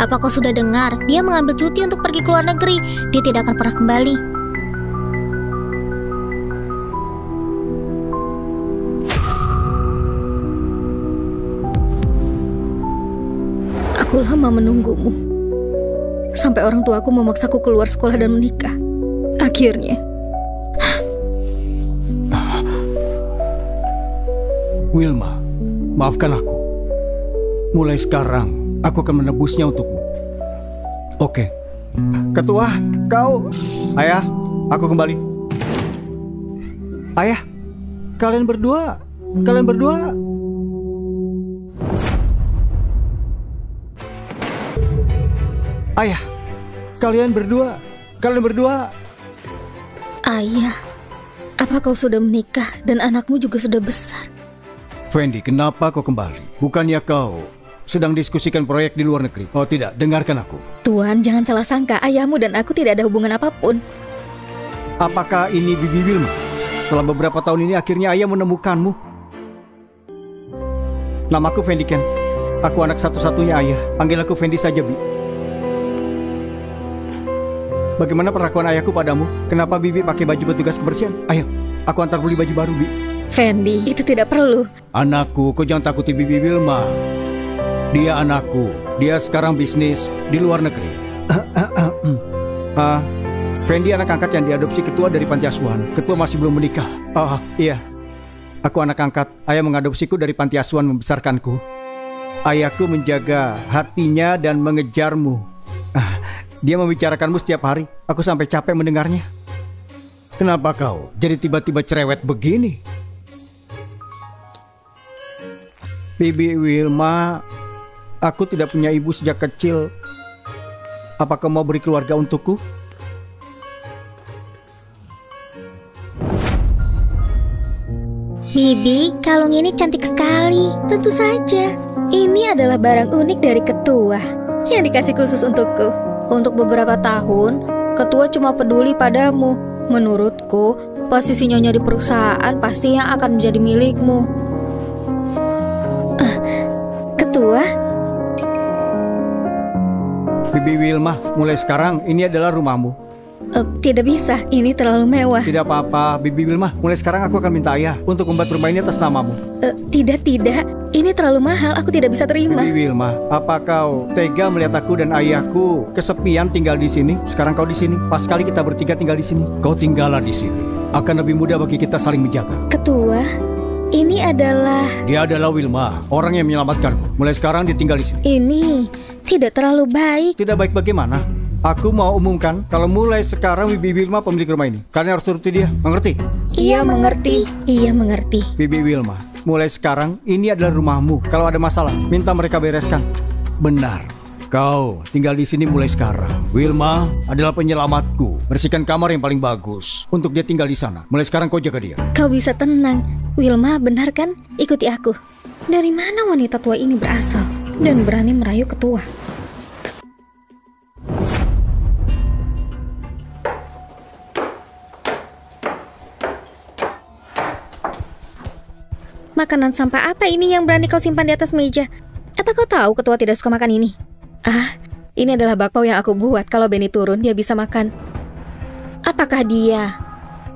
Apa kau sudah dengar? Dia mengambil cuti untuk pergi ke luar negeri. Dia tidak akan pernah kembali. Aku lama menunggumu. Sampai orang tuaku memaksaku keluar sekolah dan menikah. Akhirnya. Wilma, maafkan aku. Mulai sekarang, aku akan menebusnya untukmu. Oke. Ketua, kau... Ayah, aku kembali. Ayah, kalian berdua... Ayah, kalian berdua... Ayah, apa kau sudah menikah dan anakmu juga sudah besar? Fendi, kenapa kau kembali? Bukannya kau sedang diskusikan proyek di luar negeri? Oh tidak, dengarkan aku. Tuan, jangan salah sangka. Ayahmu dan aku tidak ada hubungan apapun. Apakah ini Bibi Wilma? Setelah beberapa tahun ini akhirnya ayah menemukanmu. Namaku Fendi Ken. Aku anak satu-satunya ayah. Panggil aku Fendi saja, Bi. Bagaimana perlakuan ayahku padamu? Kenapa Bibi pakai baju petugas kebersihan? Ayo, aku antar beli baju baru, Bi. Fendi, itu tidak perlu. Anakku, kau jangan takuti Bibi Wilma. Dia anakku. Dia sekarang bisnis di luar negeri. Fendi anak angkat yang diadopsi ketua dari panti asuhan. Ketua masih belum menikah. Iya. Aku anak angkat. Ayah mengadopsiku dari panti asuhan membesarkanku. Ayahku menjaga hatinya dan mengejarmu. Dia membicarakanmu setiap hari. Aku sampai capek mendengarnya. Kenapa kau jadi tiba-tiba cerewet begini? Bibi Wilma, aku tidak punya ibu sejak kecil. Apa kau mau beri keluarga untukku? Bibi, kalung ini cantik sekali. Tentu saja. Ini adalah barang unik dari ketua yang dikasih khusus untukku. Untuk beberapa tahun, ketua cuma peduli padamu. Menurutku, posisi nyonya di perusahaan pasti yang akan menjadi milikmu. Ketua? Bibi Wilma, mulai sekarang ini adalah rumahmu. Tidak bisa, ini terlalu mewah. Tidak apa-apa, Bibi Wilma. Mulai sekarang aku akan minta ayah untuk membuat rumah ini atas namamu. Tidak. Ini terlalu mahal, aku tidak bisa terima. Bibi Wilma, apa kau tega melihat aku dan ayahku kesepian tinggal di sini? Sekarang kau di sini. Pas sekali kita bertiga tinggal di sini. Kau tinggallah di sini. Akan lebih mudah bagi kita saling menjaga. Ketua, ini adalah... Dia adalah Wilma, orang yang menyelamatkanku. Mulai sekarang dia tinggal di sini. Ini tidak terlalu baik. Tidak baik bagaimana? Aku mau umumkan kalau mulai sekarang Bibi Wilma pemilik rumah ini. Kalian harus turuti dia, mengerti? Iya, mengerti. Iya, mengerti. Bibi Wilma, mulai sekarang ini adalah rumahmu. Kalau ada masalah, minta mereka bereskan. Benar. Kau tinggal di sini mulai sekarang. Wilma adalah penyelamatku. Bersihkan kamar yang paling bagus untuk dia tinggal di sana. Mulai sekarang kau jaga dia. Kau bisa tenang. Wilma, benar kan? Ikuti aku. Dari mana wanita tua ini berasal dan berani merayu ketua? Makanan sampah apa ini yang berani kau simpan di atas meja? Apa kau tahu ketua tidak suka makan ini? Ini adalah bakpao yang aku buat. Kalau Benny turun, dia bisa makan. Apakah dia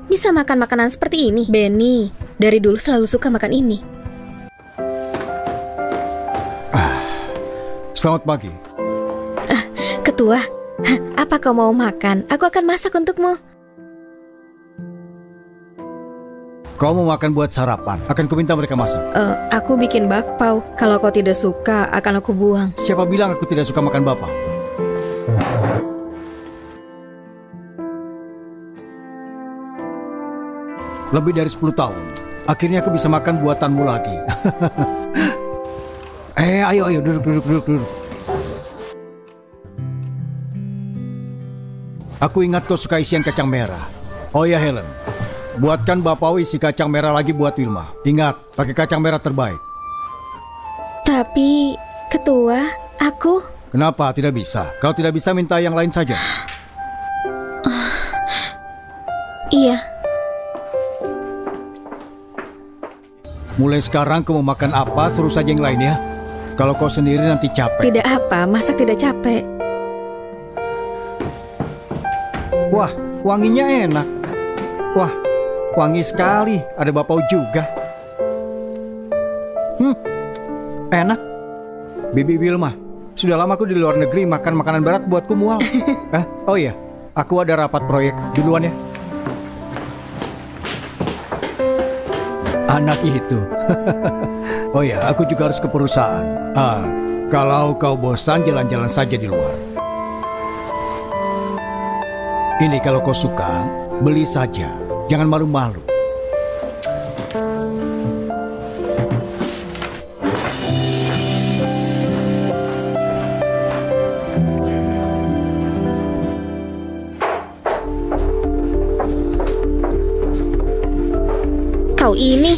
bisa makan makanan seperti ini? Benny dari dulu selalu suka makan ini. Selamat pagi. Ketua, apa kau mau makan? Aku akan masak untukmu. Kau mau makan buat sarapan? Akan kuminta mereka masak. Aku bikin bakpao. Kalau kau tidak suka, akan aku buang. Siapa bilang aku tidak suka makan bakpao? Lebih dari 10 tahun. Akhirnya aku bisa makan buatanmu lagi. Ayo, duduk. Aku ingat kau suka isian kacang merah. Oh ya, Helen. Buatkan bakpao isi kacang merah lagi buat Wilma. Ingat, pakai kacang merah terbaik. Tapi, ketua, aku... Kenapa tidak bisa? Kau tidak bisa minta yang lain saja? Iya. Mulai sekarang kau mau makan apa, suruh saja yang lain ya. Kalau kau sendiri nanti capek. Tidak apa, masak tidak capek. Wah, wanginya enak. Wah, wangi sekali. Ada bakpao juga. Enak. Bibi Wilma, sudah lama aku di luar negeri makan makanan barat buatku mual. Oh iya, aku ada rapat proyek. Duluan ya. Anak itu. Oh ya, aku juga harus ke perusahaan. Kalau kau bosan, jalan-jalan saja di luar. Ini kalau kau suka, beli saja. Jangan malu-malu. Kau ini,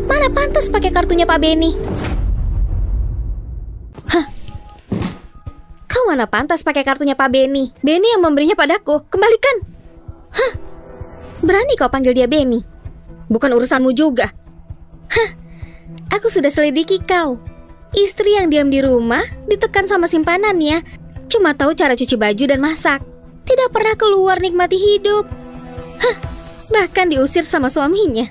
mana pantas pakai kartunya Pak Benny? Kau mana pantas pakai kartunya Pak Benny? Benny yang memberinya padaku. Kembalikan. Berani kau panggil dia Benny? Bukan urusanmu juga. Aku sudah selidiki kau. Istri yang diam di rumah, ditekan sama simpanannya. Cuma tahu cara cuci baju dan masak. Tidak pernah keluar nikmati hidup. Bahkan diusir sama suaminya.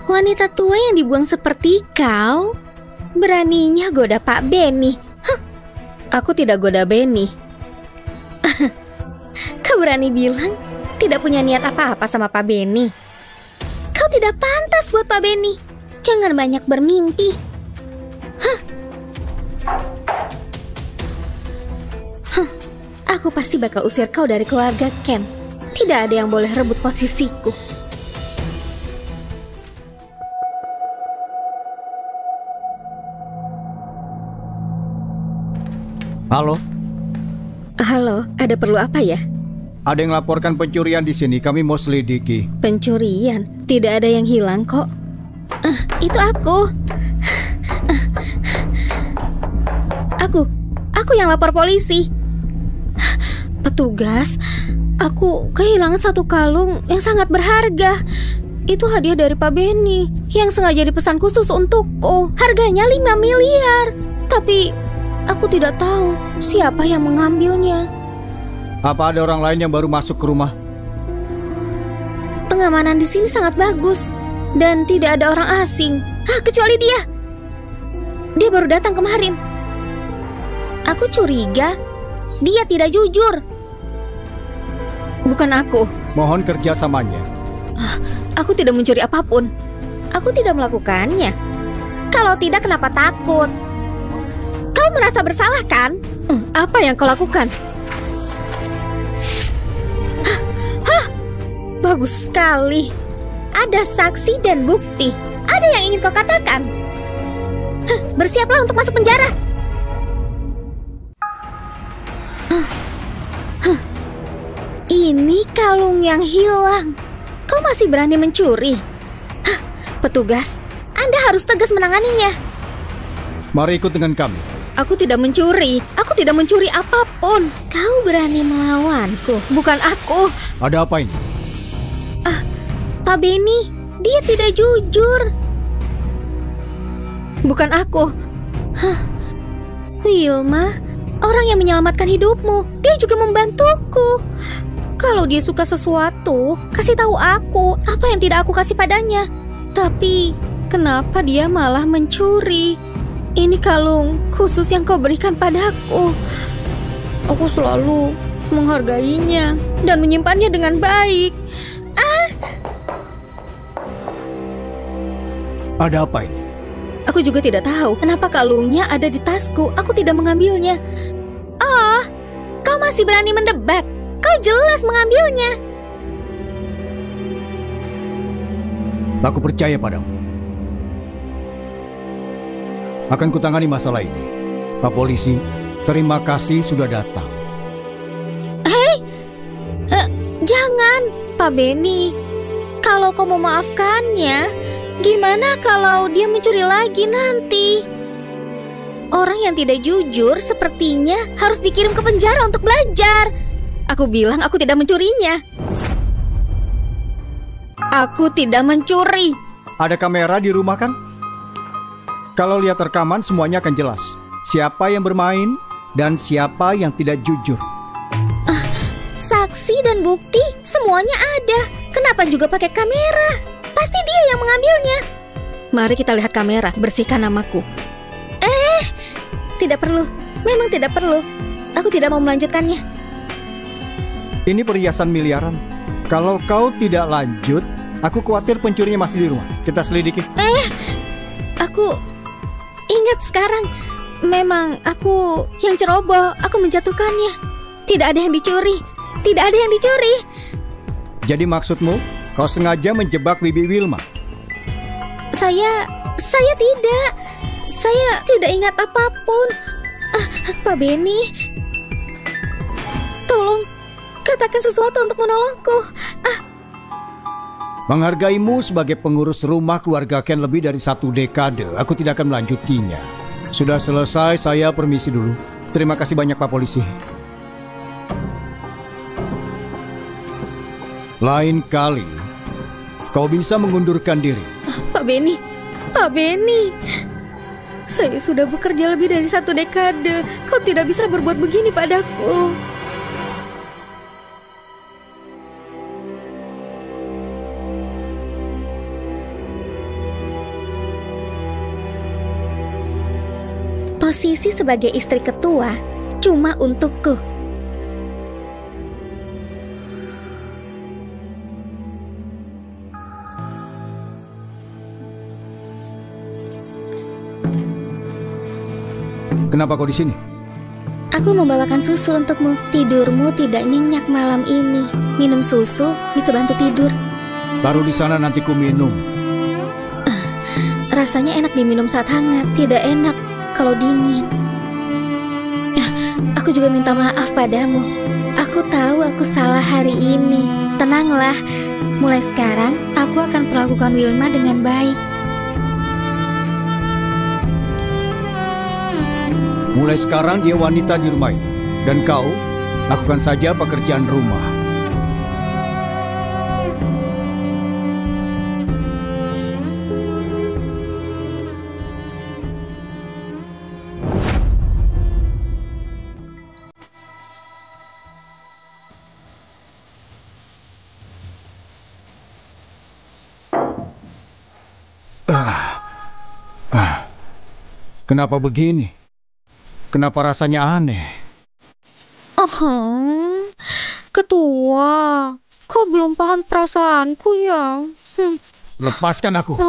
Wanita tua yang dibuang seperti kau beraninya goda Pak Benny. Aku tidak goda Benny. Kau berani bilang tidak punya niat apa-apa sama Pak Benny. Kau tidak pantas buat Pak Benny. Jangan banyak bermimpi. Aku pasti bakal usir kau dari keluarga Ken. Tidak ada yang boleh rebut posisiku. Halo, Halo, ada perlu apa ya? ada yang laporkan pencurian di sini. Kami mau selidiki. Pencurian? Tidak ada yang hilang kok. Itu aku. Aku yang lapor polisi. Petugas, aku kehilangan satu kalung yang sangat berharga. Itu hadiah dari Pak Benny yang sengaja dipesan khusus untukku. Harganya 5 miliar. Tapi aku tidak tahu siapa yang mengambilnya. Apa ada orang lain yang baru masuk ke rumah? Pengamanan di sini sangat bagus dan tidak ada orang asing. Kecuali dia. Dia baru datang kemarin. Aku curiga dia tidak jujur. Bukan aku. Mohon kerjasamanya. Aku tidak mencuri apapun. Aku tidak melakukannya. Kalau tidak, kenapa takut? Kau merasa bersalah kan? Apa yang kau lakukan? Bagus sekali. Ada saksi dan bukti. Ada yang ingin kau katakan? Bersiaplah untuk masuk penjara. Ini kalung yang hilang. Kau masih berani mencuri? Petugas, Anda harus tegas menanganinya. Mari ikut dengan kami. Aku tidak mencuri. Aku tidak mencuri apapun. Kau berani melawanku? Bukan aku. Ada apa ini? Pak Benny, dia tidak jujur. Bukan aku. Wilma, orang yang menyelamatkan hidupmu, dia juga membantuku. Kalau dia suka sesuatu, kasih tahu aku apa yang tidak aku kasih padanya. Tapi kenapa dia malah mencuri? Ini kalung khusus yang kau berikan padaku. Aku selalu menghargainya dan menyimpannya dengan baik. Ada apa ini? Aku juga tidak tahu kenapa kalungnya ada di tasku. Aku tidak mengambilnya. Oh, kau masih berani mendebat? Kau jelas mengambilnya. Aku percaya padamu. Akan kutangani masalah ini. Pak Polisi, terima kasih sudah datang. Hei, jangan, Pak Benny. Kalau kau memaafkannya, gimana kalau dia mencuri lagi nanti? Orang yang tidak jujur sepertinya harus dikirim ke penjara untuk belajar. Aku bilang aku tidak mencurinya. Aku tidak mencuri. Ada kamera di rumah kan? Kalau lihat rekaman semuanya akan jelas. Siapa yang bermain dan siapa yang tidak jujur. Saksi dan bukti semuanya ada. Kenapa juga pakai kamera? Pasti dia yang mengambilnya. Mari kita lihat kamera. Bersihkan namaku. Tidak perlu. Memang tidak perlu. Aku tidak mau melanjutkannya. Ini perhiasan miliaran. Kalau kau tidak lanjut, aku khawatir pencurinya masih di rumah. Kita selidiki. Aku ingat sekarang. Memang aku yang ceroboh. Aku menjatuhkannya. Tidak ada yang dicuri. Tidak ada yang dicuri. Jadi maksudmu, kau sengaja menjebak Bibi Wilma? Saya tidak. Saya tidak ingat apapun. Pak Benny, tolong katakan sesuatu untuk menolongku. Menghargaimu sebagai pengurus rumah keluarga Ken lebih dari 1 dekade. Aku tidak akan melanjutinya. Sudah selesai, saya permisi dulu. Terima kasih banyak Pak Polisi. Lain kali, kau bisa mengundurkan diri. Pak Benny, Pak Benny. Saya sudah bekerja lebih dari 1 dekade. Kau tidak bisa berbuat begini padaku. posisi sebagai istri ketua cuma untukku. Kenapa kau di sini? Aku membawakan susu untukmu. Tidurmu tidak nyenyak malam ini. Minum susu bisa bantu tidur. Taruh di sana, nanti ku minum. Rasanya enak diminum saat hangat, tidak enak kalau dingin. Aku juga minta maaf padamu. Aku tahu aku salah hari ini. Tenanglah, mulai sekarang aku akan perlakukan Wilma dengan baik. Mulai sekarang dia wanita di rumah ini. Dan kau, lakukan saja pekerjaan rumah. Kenapa begini? Kenapa rasanya aneh? Ketua, kau belum paham perasaanku ya? Lepaskan aku.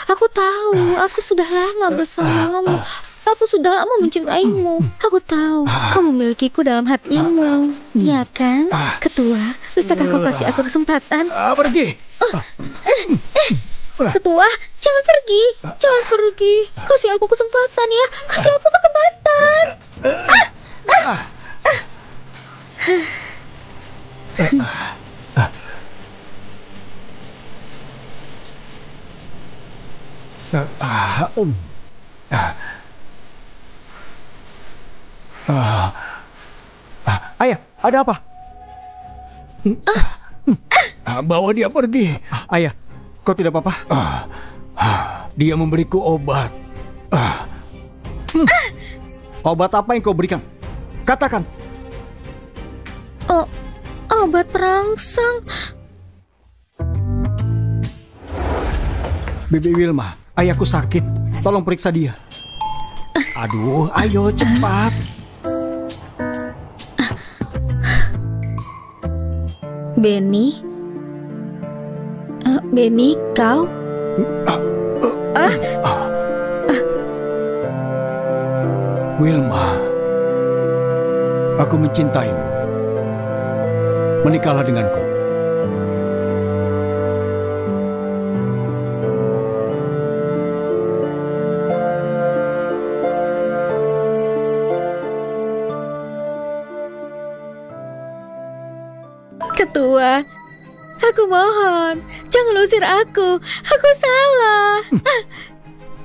Aku tahu, aku sudah lama bersamamu. Aku sudah lama mencintaimu. Aku tahu, kau memilikiku dalam hatimu. Ya kan, Ketua? Bisakah kau kasih aku kesempatan? Pergi. Ketua, jangan pergi. Jangan pergi. Kasih aku kesempatan ya. Kasih aku kesempatan. Ayah, ada apa? Bawa dia pergi. Ayah, kau tidak apa-apa? Dia memberiku obat. Obat apa yang kau berikan? Katakan. Obat perangsang. Bibi Wilma, ayahku sakit. Tolong periksa dia. Aduh, ayo cepat. Benny? Benny, kau? Wilma, aku mencintaimu. Menikahlah denganku. Ketua, aku mohon, jangan usir aku. Aku salah.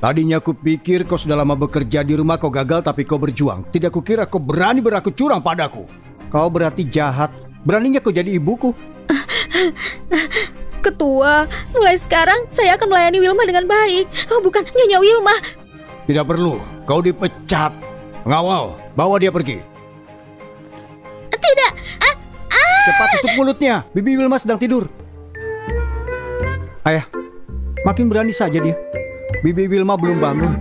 Tadinya aku pikir kau sudah lama bekerja di rumah, kau gagal tapi kau berjuang. Tidak kukira kau berani berlaku curang padaku. Kau berarti jahat. Beraninya kau jadi ibuku. Ketua, mulai sekarang saya akan melayani Wilma dengan baik. Oh, bukan Nyonya Wilma. Tidak perlu, kau dipecat. Pengawal, bawa dia pergi. Tidak. Cepat tutup mulutnya, Bibi Wilma sedang tidur. Ayah, makin berani saja dia. Bibi Wilma belum bangun.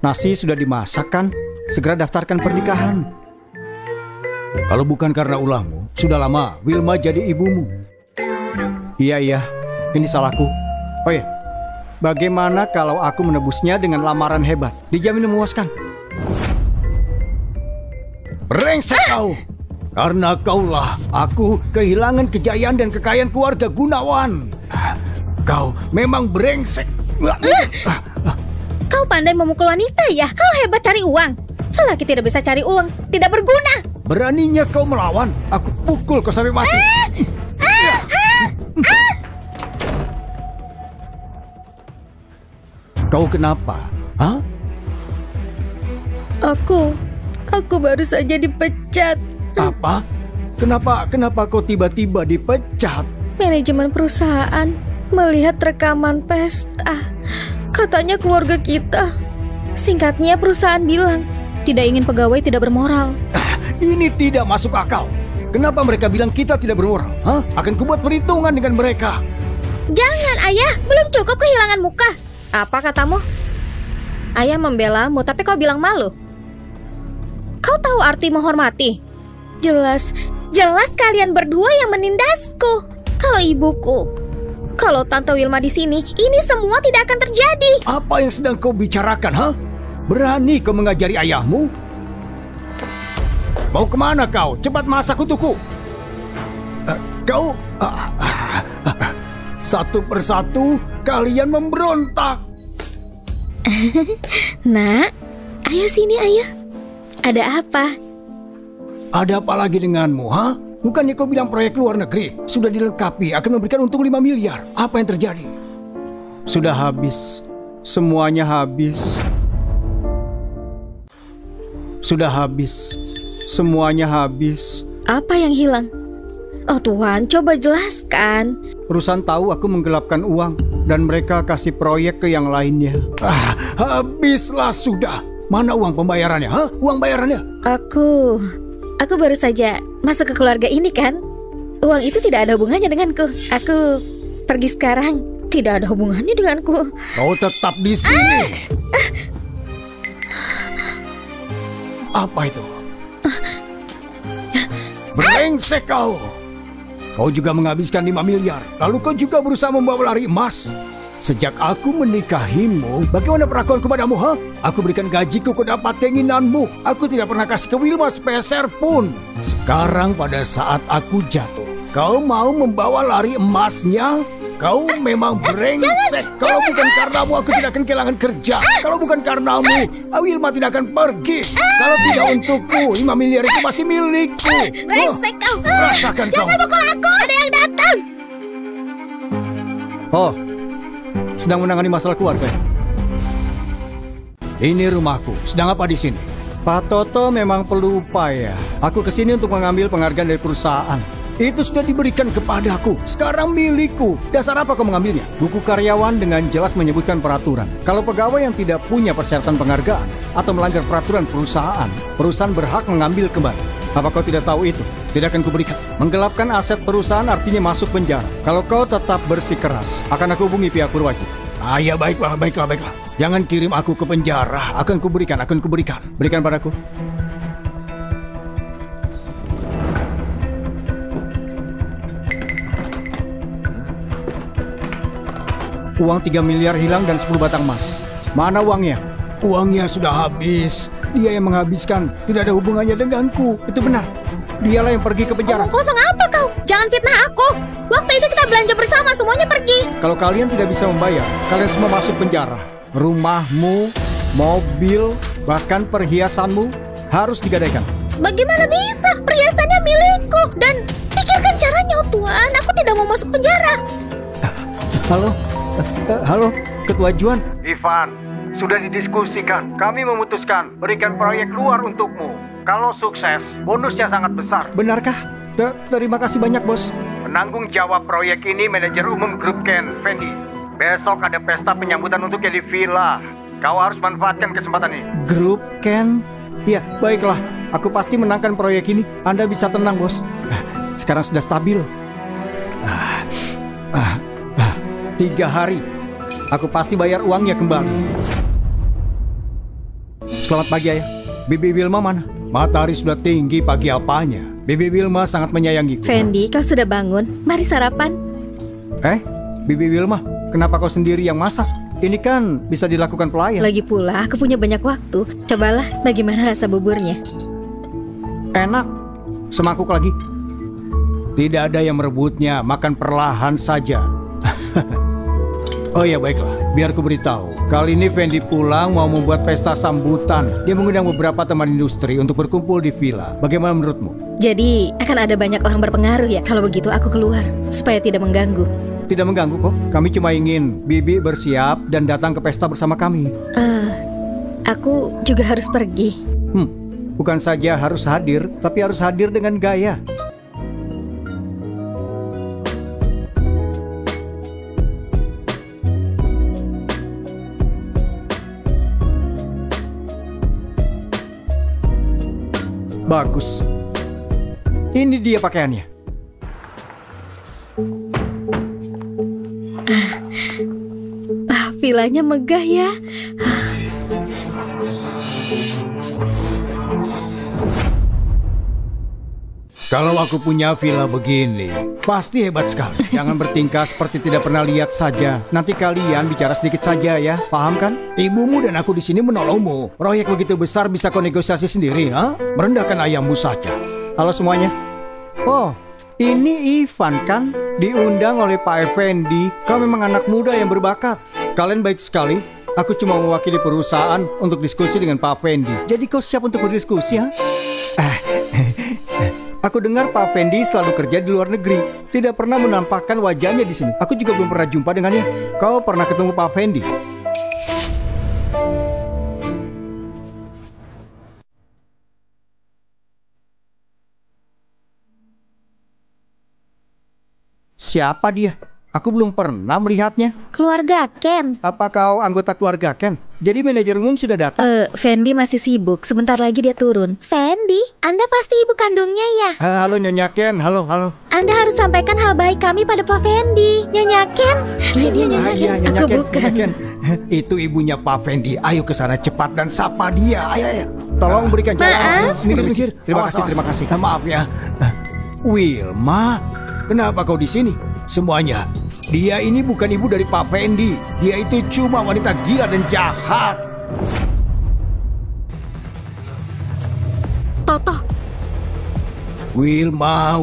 Nasi sudah dimasak kan? Segera daftarkan pernikahan. Kalau bukan karena ulahmu, sudah lama Wilma jadi ibumu. Iya, ini salahku. Oh ya, bagaimana kalau aku menebusnya dengan lamaran hebat? Dijamin memuaskan. Brengsek kau! Karena kaulah aku kehilangan kejayaan dan kekayaan keluarga Gunawan. Kau memang brengsek. Kau pandai memukul wanita ya? Kau hebat cari uang. Lelaki tidak bisa cari uang, tidak berguna. Beraninya kau melawan, aku pukul kau sampai mati. Kau kenapa? Hah? Aku baru saja dipecat. Apa? Kenapa kau tiba-tiba dipecat? Manajemen perusahaan melihat rekaman pesta. Katanya keluarga kita. Singkatnya perusahaan bilang tidak ingin pegawai tidak bermoral. Ini tidak masuk akal. Kenapa mereka bilang kita tidak bermoral? Hah? Akan kubuat perhitungan dengan mereka. Jangan, Ayah. Belum cukup kehilangan muka. Apa katamu? Ayah membelamu, tapi kau bilang malu. Kau tahu arti menghormati? Jelas kalian berdua yang menindasku. Kalau ibuku, kalau Tante Wilma di sini, ini semua tidak akan terjadi. Apa yang sedang kau bicarakan, ha? Berani kau mengajari ayahmu? Mau kemana kau? Cepat masak untukku. Kau... Satu persatu kalian memberontak. Nak, ayah sini ayah. Ada apa? Ada apa lagi denganmu, ha? Bukannya kau bilang proyek luar negeri sudah dilengkapi, akan memberikan untung 5 miliar. Apa yang terjadi? Sudah habis. Semuanya habis. Sudah habis. Semuanya habis. Apa yang hilang? Oh Tuhan, coba jelaskan. Perusahaan tahu aku menggelapkan uang dan mereka kasih proyek ke yang lainnya. Habislah sudah. Mana uang pembayarannya, ha? Uang bayarannya? Aku baru saja masuk ke keluarga ini kan. Uang itu tidak ada hubungannya denganku. Aku pergi sekarang. Tidak ada hubungannya denganku. Kau tetap di sini. Apa itu? Brengsek kau. Kau juga menghabiskan 5 miliar. Lalu kau juga berusaha membawa lari emas. Sejak aku menikahimu, bagaimana perlakuanku padamu, ha? Aku berikan gajiku, kau dapat keinginanmu. Aku tidak pernah kasih ke Wilma sepeser pun. Sekarang pada saat aku jatuh, kau mau membawa lari emasnya? Kau memang brengsek. Kalau bukan karenamu, aku tidak akan kehilangan kerja. Kalau bukan karenamu, Wilma tidak akan pergi. Kalau tidak untukku, 5 miliar itu masih milikku. Brengsek kau. Rasakan kau. Jangan pukul aku, ada yang datang. Oh, sedang menangani masalah keluarga. Ini rumahku. Sedang apa di sini? Pak Toto memang perlu upaya. Aku kesini untuk mengambil penghargaan dari perusahaan. Itu sudah diberikan kepadaku. Sekarang milikku. Dasar apa kau mengambilnya? Buku karyawan dengan jelas menyebutkan peraturan. Kalau pegawai yang tidak punya persyaratan penghargaan atau melanggar peraturan perusahaan, perusahaan berhak mengambil kembali. Apa kau tidak tahu itu? Tidak akan kuberikan. Menggelapkan aset perusahaan artinya masuk penjara. Kalau kau tetap bersikeras, akan aku hubungi pihak berwajib. Ya baiklah. Jangan kirim aku ke penjara. Akan kuberikan. Berikan padaku. Uang 3 miliar hilang dan 10 batang emas. Mana uangnya? Uangnya sudah habis. Dia yang menghabiskan. Tidak ada hubungannya denganku. Itu benar. Dialah yang pergi ke penjara. Omong kosong apa kau? Jangan fitnah aku. Waktu itu kita belanja bersama, semuanya pergi. Kalau kalian tidak bisa membayar, kalian semua masuk penjara. Rumahmu, mobil, bahkan perhiasanmu harus digadaikan. Bagaimana bisa? Perhiasannya milikku. Dan pikirkan caranya, oh Tuhan. Aku tidak mau masuk penjara. Halo, Ketua Juan. Ivan, sudah didiskusikan. Kami memutuskan berikan proyek luar untukmu. Kalau sukses, bonusnya sangat besar. Benarkah? Terima kasih banyak, Bos. Penanggung jawab proyek ini manajer umum Grup Ken, Fendi. Besok ada pesta penyambutan untuknya di villa. Kau harus manfaatkan kesempatan ini. Grup Ken? Ya, baiklah. Aku pasti menangkan proyek ini. Anda bisa tenang, Bos. Sekarang sudah stabil. 3 hari. Aku pasti bayar uangnya kembali. Selamat pagi, Ayah. Bibi Wilma mana? Matahari sudah tinggi, pagi apanya? Bibi Wilma sangat menyayangiku. Fendi, kau sudah bangun? Mari sarapan. Bibi Wilma, kenapa kau sendiri yang masak? Ini kan bisa dilakukan pelayan. Lagi pula, aku punya banyak waktu. Cobalah, bagaimana rasa buburnya? Enak. Semangkuk lagi. Tidak ada yang merebutnya, makan perlahan saja. Oh ya, baiklah, biar ku beritahu. Kali ini Fendi pulang mau membuat pesta sambutan. Dia mengundang beberapa teman industri untuk berkumpul di villa. Bagaimana menurutmu? Jadi akan ada banyak orang berpengaruh ya. Kalau begitu aku keluar supaya tidak mengganggu. Tidak mengganggu kok. Kami cuma ingin Bibi bersiap dan datang ke pesta bersama kami. Aku juga harus pergi. Bukan saja harus hadir, tapi harus hadir dengan gaya. Bagus. Ini dia pakaiannya. Villanya megah ya. Kalau aku punya villa begini, pasti hebat sekali. Jangan bertingkah seperti tidak pernah lihat saja. Nanti kalian bicara sedikit saja ya, paham kan? Ibumu dan aku di sini menolongmu. Proyek begitu besar bisa kau negosiasi sendiri, ha? Merendahkan ayahmu saja. Halo semuanya. Oh, ini Ivan kan? Diundang oleh Pak Effendi. Kau memang anak muda yang berbakat. Kalian baik sekali. Aku cuma mewakili perusahaan untuk diskusi dengan Pak Effendi. Jadi kau siap untuk berdiskusi, ha? Aku dengar Pak Effendi selalu kerja di luar negeri. Tidak pernah menampakkan wajahnya di sini. Aku juga belum pernah jumpa dengannya. Kau pernah ketemu Pak Effendi? Siapa dia? Aku belum pernah melihatnya. Keluarga Ken. Apa kau anggota keluarga Ken? Jadi manajer umum sudah datang? Fendi masih sibuk. Sebentar lagi dia turun. Fendi? Anda pasti ibu kandungnya ya? Halo Nyonya Ken, halo. Anda harus sampaikan hal baik kami pada Pak Fendi. Nyonya Ken? Iya, dia Nyonya Ken. Nyonya Aku Ken, bukan. Nyonya Ken. Itu ibunya Pak Fendi. Ayo ke sana cepat dan sapa dia. Ayo. Tolong berikan jalan. Minggir. Terima kasih. Maaf ya. Wilma, kenapa kau di sini? Semuanya, dia ini bukan ibu dari Pak Fendi. Dia itu cuma wanita gila dan jahat. Toto. Wilma,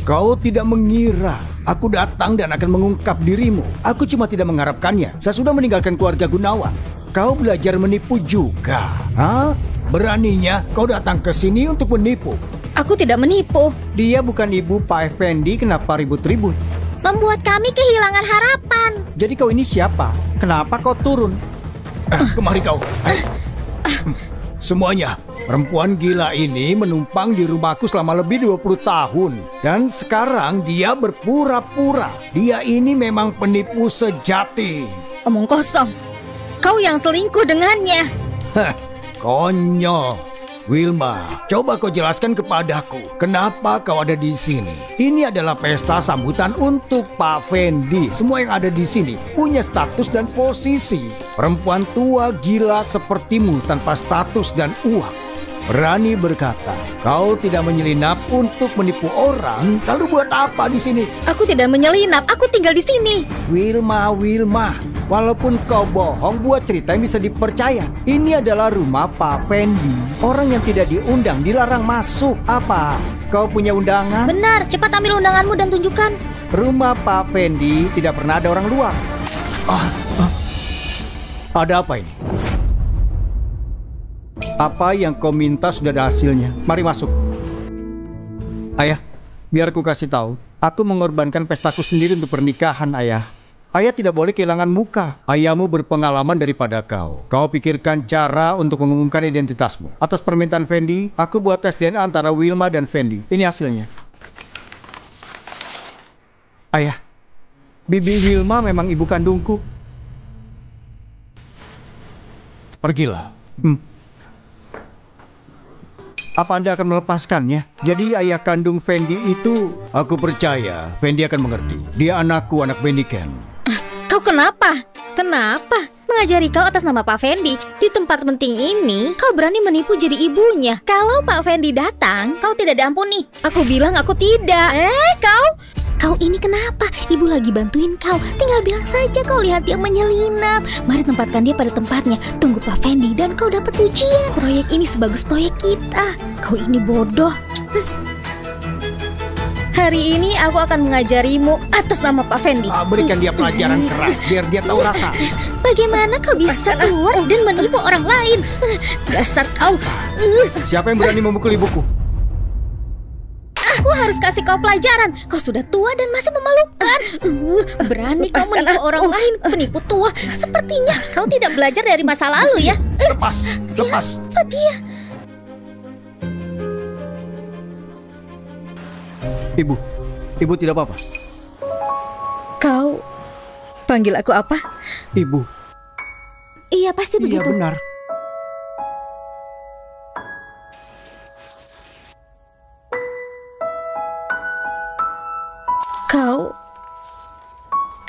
kau tidak mengira aku datang dan akan mengungkap dirimu. Aku cuma tidak mengharapkannya. Saya sudah meninggalkan keluarga Gunawan. Kau belajar menipu juga, ha? Beraninya kau datang ke sini untuk menipu. Aku tidak menipu. Dia bukan ibu Pak Effendi, kenapa ribut-ribut? Membuat kami kehilangan harapan. Jadi kau ini siapa? Kenapa kau turun? Kemari kau. Semuanya, perempuan gila ini menumpang di rumahku selama lebih 20 tahun. Dan sekarang dia berpura-pura. Dia ini memang penipu sejati. Omong kosong. Kau yang selingkuh dengannya. Konyol. Wilma, coba kau jelaskan kepadaku, kenapa kau ada di sini? Ini adalah pesta sambutan untuk Pak Fendi. Semua yang ada di sini punya status dan posisi. Perempuan tua gila sepertimu tanpa status dan uang berani berkata, kau tidak menyelinap untuk menipu orang, lalu buat apa di sini? Aku tidak menyelinap, aku tinggal di sini. Wilma, walaupun kau bohong, buat cerita yang bisa dipercaya. Ini adalah rumah Pak Fendi. Orang yang tidak diundang dilarang masuk. Apa? Kau punya undangan? Benar, cepat ambil undanganmu dan tunjukkan. Rumah Pak Fendi tidak pernah ada orang luar. Ada apa ini? Apa yang kau minta sudah ada hasilnya. Mari masuk. Ayah, biar aku kasih tahu. Aku mengorbankan pestaku sendiri untuk pernikahan, Ayah. Ayah tidak boleh kehilangan muka. Ayahmu berpengalaman daripada kau. Kau pikirkan cara untuk mengumumkan identitasmu. Atas permintaan Fendi, aku buat tes DNA antara Wilma dan Fendi. Ini hasilnya. Ayah, Bibi Wilma memang ibu kandungku. Pergilah. Apa Anda akan melepaskannya? Jadi ayah kandung Fendi itu... Aku percaya Fendi akan mengerti. Dia anakku, anak Fendi Ken. Kau kenapa? Kenapa? Mengajari kau atas nama Pak Fendi. Di tempat penting ini, kau berani menipu jadi ibunya. Kalau Pak Fendi datang, kau tidak diampuni. Aku bilang aku tidak. Kau ini kenapa? Ibu lagi bantuin kau. Tinggal bilang saja kau lihat dia menyelinap. Mari tempatkan dia pada tempatnya. Tunggu Pak Fendi dan kau dapat pujian. Proyek ini sebagus proyek kita. Kau ini bodoh. Hari ini aku akan mengajarimu atas nama Pak Fendi. Berikan dia pelajaran keras biar dia tahu rasa. Bagaimana kau bisa keluar dan menipu orang lain? Dasar kau. Siapa yang berani memukul ibuku? Aku harus kasih kau pelajaran. Kau sudah tua dan masih memalukan. Berani kau menipu orang lain, penipu tua. Sepertinya kau tidak belajar dari masa lalu ya. Lepas. Siapa dia? Ibu tidak apa-apa. Kau panggil aku apa? Ibu. Iya, pasti begitu. Iya, benar. Kau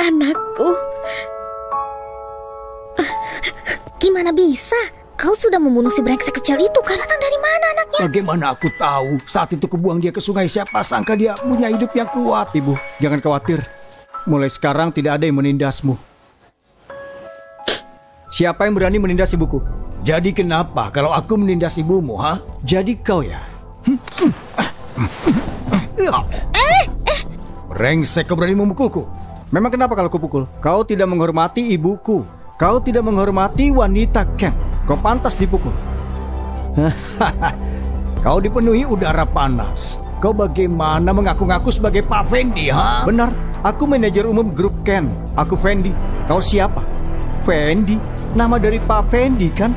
anakku. Gimana bisa? Kau sudah membunuh si brengsek kecil itu kan? Datang dari mana anaknya? Bagaimana aku tahu? Saat itu kebuang dia ke sungai, siapa sangka dia punya hidup yang kuat. Ibu, jangan khawatir. Mulai sekarang tidak ada yang menindasmu. Siapa yang berani menindas ibuku? Jadi kenapa kalau aku menindas ibumu, ha? Jadi kau ya? Brengsek, kau berani memukulku. Memang kenapa kalau kupukul? Kau tidak menghormati ibuku. Kau tidak menghormati wanita Ken. Kau pantas dipukul. Kau dipenuhi udara panas. Kau bagaimana mengaku-ngaku sebagai Pak Fendi, ha? Benar, aku manajer umum grup Ken. Aku Fendi. Kau siapa? Fendi? Nama dari Pak Fendi kan?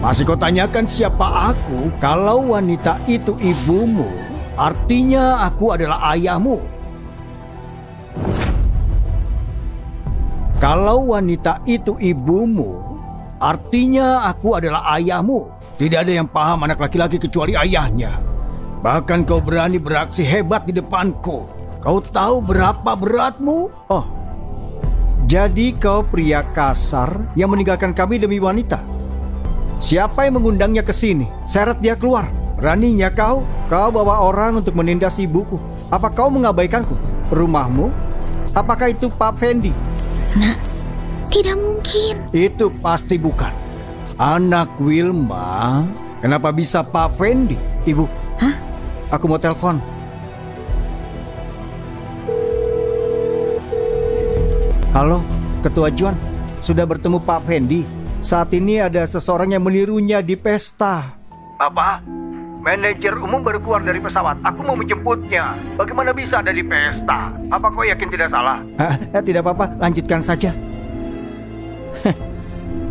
Masih kau tanyakan siapa aku? Kalau wanita itu ibumu, artinya aku adalah ayahmu. Kalau wanita itu ibumu, artinya aku adalah ayahmu. Tidak ada yang paham anak laki-laki kecuali ayahnya. Bahkan kau berani beraksi hebat di depanku. Kau tahu berapa beratmu? Oh, jadi kau pria kasar yang meninggalkan kami demi wanita. Siapa yang mengundangnya ke sini? Seret dia keluar. Beraninya kau bawa orang untuk menindas ibuku. Apa kau mengabaikanku? Rumahmu? Apakah itu Pak Fendi? Nak, tidak mungkin. Itu pasti bukan. Anak Wilma. Kenapa bisa Pak Fendi? Ibu. Hah? Aku mau telepon. Halo, Ketua Juan. Sudah bertemu Pak Fendi. Saat ini ada seseorang yang menirunya di pesta. Apa? Manajer umum baru keluar dari pesawat. Aku mau menjemputnya. Bagaimana bisa ada di pesta? Apa kau yakin tidak salah? Tidak apa-apa, lanjutkan saja.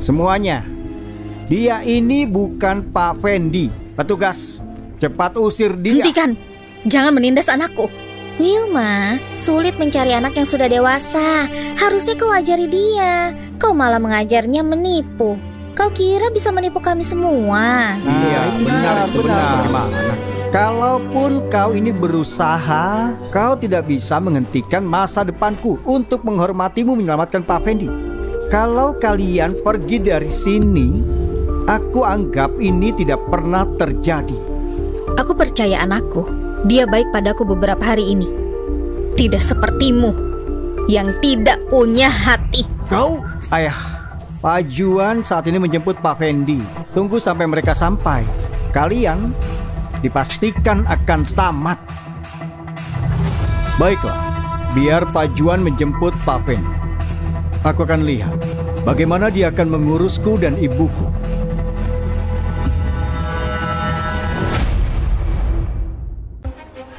Semuanya. Dia ini bukan Pak Fendi. Petugas, cepat usir dia. Hentikan. Jangan menindas anakku. Wilma, sulit mencari anak yang sudah dewasa. Harusnya kau ajari dia. Kau malah mengajarnya menipu. Kau kira bisa menipu kami semua? Iya, benar. Kalaupun kau ini berusaha, kau tidak bisa menghentikan masa depanku untuk menghormatimu menyelamatkan Pak Fendi. Kalau kalian pergi dari sini, aku anggap ini tidak pernah terjadi. Aku percaya anakku. Dia baik padaku beberapa hari ini. Tidak sepertimu yang tidak punya hati. Kau, ayah. Pak Juan saat ini menjemput Pak Fendi. Tunggu sampai mereka sampai. Kalian dipastikan akan tamat. Baiklah, biar Pak Juan menjemput Pak Fendi. Aku akan lihat bagaimana dia akan mengurusku dan ibuku.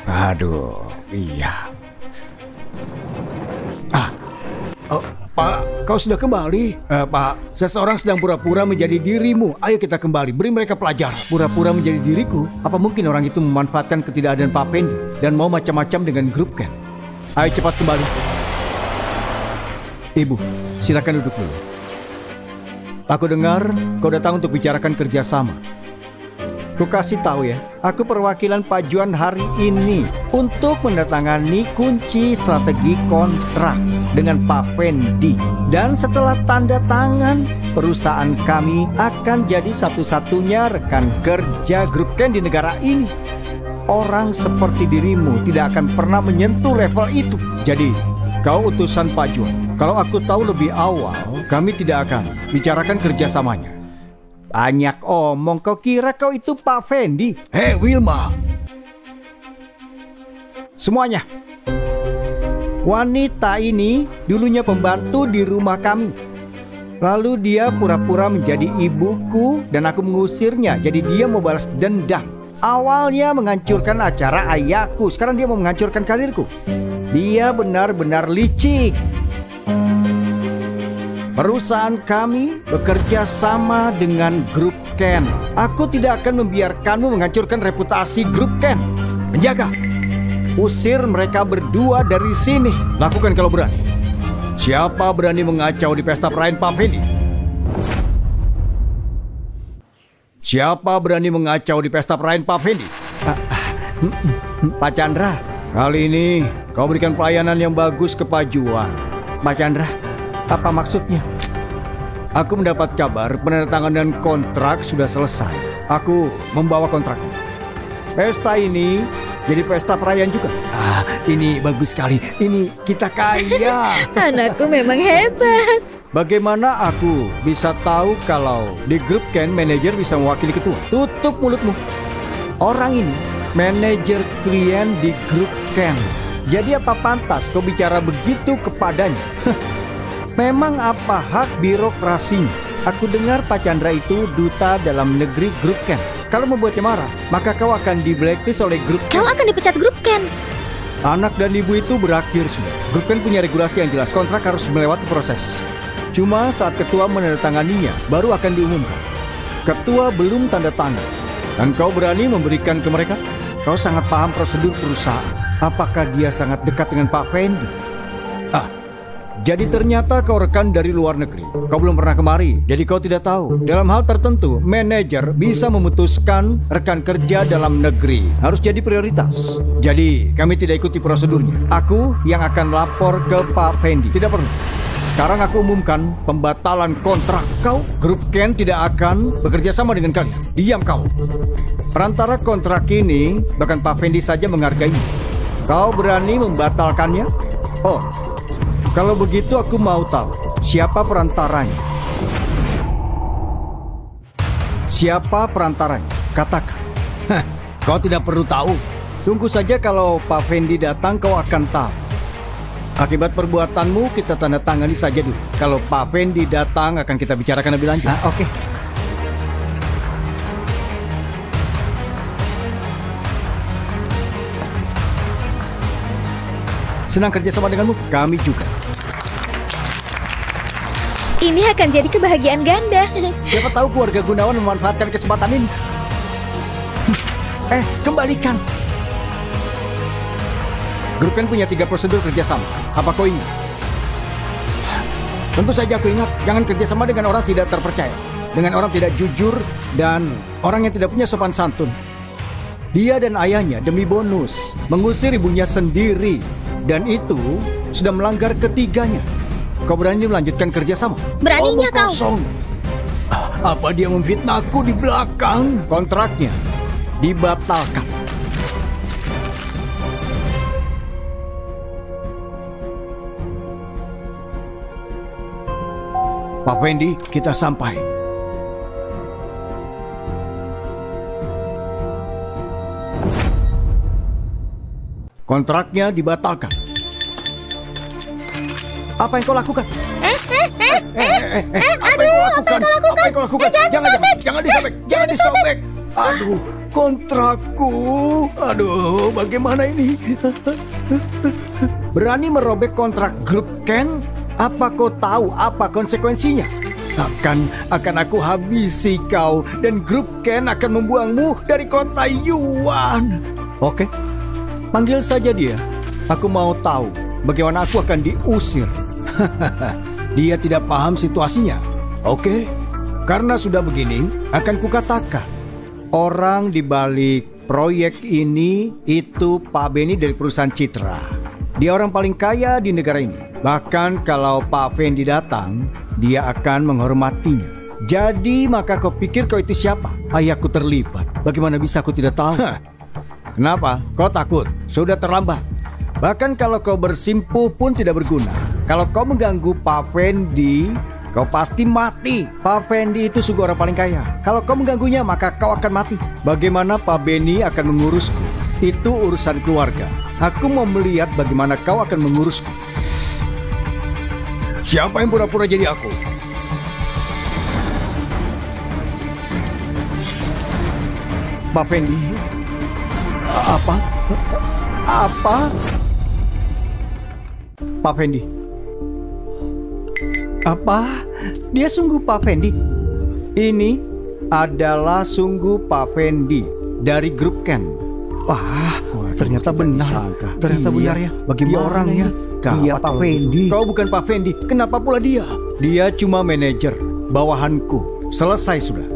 Aduh, iya. Pak, kau sudah kembali? Pak, seseorang sedang pura-pura menjadi dirimu. Ayo kita kembali, beri mereka pelajaran. Pura-pura menjadi diriku? Apa mungkin orang itu memanfaatkan ketidakadaan Pak Fendi dan mau macam-macam dengan grup Ken? Ayo cepat kembali. Ibu, silakan duduk dulu. Aku dengar kau datang untuk bicarakan kerjasama. Ku kasih tahu ya, aku perwakilan Pak Juan hari ini untuk mendatangani kunci strategi kontrak dengan Pak Fendi. Dan setelah tanda tangan, perusahaan kami akan jadi satu-satunya rekan kerja grup Ken di negara ini. Orang seperti dirimu tidak akan pernah menyentuh level itu. Jadi, kau utusan Pak Juan. Kalau aku tahu lebih awal, kami tidak akan bicarakan kerjasamanya. Banyak omong, kau kira kau itu Pak Fendi? Hei Wilma. Semuanya. Wanita ini dulunya pembantu di rumah kami. Lalu dia pura-pura menjadi ibuku dan aku mengusirnya. Jadi dia mau balas dendam. Awalnya menghancurkan acara ayahku, sekarang dia mau menghancurkan karirku. Dia benar-benar licik. Perusahaan kami bekerja sama dengan grup Ken. Aku tidak akan membiarkanmu menghancurkan reputasi grup Ken. Penjaga, usir mereka berdua dari sini. Lakukan kalau berani. Siapa berani mengacau di pesta perayaan Pak Fendi? Siapa berani mengacau di pesta perayaan Pak Fendi? Pak Chandra, kali ini kau berikan pelayanan yang bagus ke Pak Juan. Pak Chandra, apa maksudnya? Aku mendapat kabar penandatanganan kontrak sudah selesai. Aku membawa kontraknya. Pesta ini jadi pesta perayaan juga. Ini bagus sekali. Ini kita kaya. Anakku memang hebat. Bagaimana aku bisa tahu kalau di grup Ken manajer bisa mewakili ketua? Tutup mulutmu. Orang ini manajer klien di grup Ken. Jadi apa pantas kau bicara begitu kepadanya? Memang apa hak birokrasinya? Aku dengar Pak Chandra itu duta dalam negeri grup Ken. Kalau membuatnya marah, maka kau akan di blacklist oleh grup Ken. Kau akan dipecat grup Ken. Anak dan ibu itu berakhir sudah. Grup Ken punya regulasi yang jelas, kontrak harus melewati proses. Cuma saat ketua menandatanganinya, baru akan diumumkan. Ketua belum tanda tangan. Dan kau berani memberikan ke mereka? Kau sangat paham prosedur perusahaan. Apakah dia sangat dekat dengan Pak Fendi? Jadi ternyata kau rekan dari luar negeri. Kau belum pernah kemari, jadi kau tidak tahu. Dalam hal tertentu, manajer bisa memutuskan rekan kerja dalam negeri harus jadi prioritas. Jadi kami tidak ikuti prosedurnya. Aku yang akan lapor ke Pak Fendi. Tidak perlu. Sekarang aku umumkan pembatalan kontrak kau. Grup Ken tidak akan bekerja sama dengan kalian. Diam kau. Perantara kontrak ini, bahkan Pak Fendi saja menghargainya. Kau berani membatalkannya? Oh, kalau begitu aku mau tahu siapa perantaranya. Siapa perantaranya? Katakan. Kau tidak perlu tahu. Tunggu saja kalau Pak Fendi datang kau akan tahu. Akibat perbuatanmu kita tanda tangani saja dulu. Kalau Pak Fendi datang akan kita bicarakan lebih lanjut. Oke. Senang kerja sama denganmu. Kami juga. Ini akan jadi kebahagiaan ganda. Siapa tahu keluarga Gunawan memanfaatkan kesempatan ini. Kembalikan. Grup Ken punya 3 prosedur kerjasama. Apa kau ingat? Tentu saja aku ingat. Jangan kerjasama dengan orang tidak terpercaya, dengan orang tidak jujur, dan orang yang tidak punya sopan santun. Dia dan ayahnya demi bonus mengusir ibunya sendiri. Dan itu sudah melanggar ketiganya. Kau berani melanjutkan kerjasama? Beraninya kau. Kosong. Apa dia memfitnahku di belakang? Kontraknya dibatalkan. Pak Fendi, kita sampai. Kontraknya dibatalkan. Apa yang kau lakukan? Apa yang kau lakukan? Jangan disobek. Aduh, kontrakku. Aduh, bagaimana ini? Berani merobek kontrak grup Ken? Apa kau tahu apa konsekuensinya? Akan aku habisi kau, dan grup Ken akan membuangmu dari kota Yuan. Oke. Panggil saja dia. Aku mau tahu bagaimana aku akan diusir. Dia tidak paham situasinya. Oke. Karena sudah begini, akan kukatakan. Orang di balik proyek ini itu Pak Benny dari perusahaan Citra. Dia orang paling kaya di negara ini. Bahkan kalau Pak Fendi datang, dia akan menghormatinya. Jadi maka kau pikir kau itu siapa? Ayahku terlibat. Bagaimana bisa aku tidak tahu? Kenapa? Kau takut? Sudah terlambat. Bahkan kalau kau bersimpuh pun tidak berguna. Kalau kau mengganggu Pak Fendi, kau pasti mati. Pak Fendi itu sungguh orang paling kaya. Kalau kau mengganggunya, maka kau akan mati. Bagaimana Pak Benny akan mengurusku? Itu urusan keluarga. Aku mau melihat bagaimana kau akan mengurusku. Siapa yang pura-pura jadi aku? Pak Fendi. Apa? Pak Fendi. Apa? Dia sungguh Pak Fendi? Ini adalah sungguh Pak Fendi dari grup Ken. Wah, ternyata benar. Ternyata benar ya. Bagaimana orangnya? Dia Pak Fendi. Kau bukan Pak Fendi. Kenapa pula dia? Dia cuma manajer bawahanku. Selesai sudah.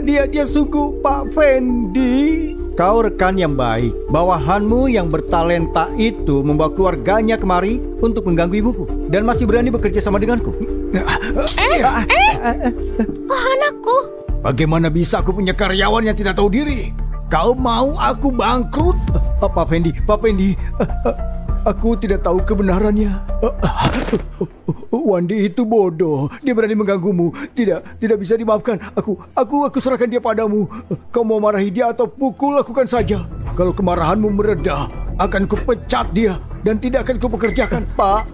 Dia sungguh Pak Fendi. Kau rekan yang baik. Bawahanmu yang bertalenta itu membawa keluarganya kemari untuk mengganggu ibuku. Dan masih berani bekerja sama denganku. Oh, anakku. Bagaimana bisa aku punya karyawan yang tidak tahu diri? Kau mau aku bangkrut? Pak Fendi, aku tidak tahu kebenarannya. Wandi itu bodoh. Dia berani mengganggumu. Tidak bisa dimaafkan. Aku serahkan dia padamu. Kau mau marahi dia atau pukul, lakukan saja. Kalau kemarahanmu mereda, akan kupecat dia dan tidak akan kupekerjakan. Pak,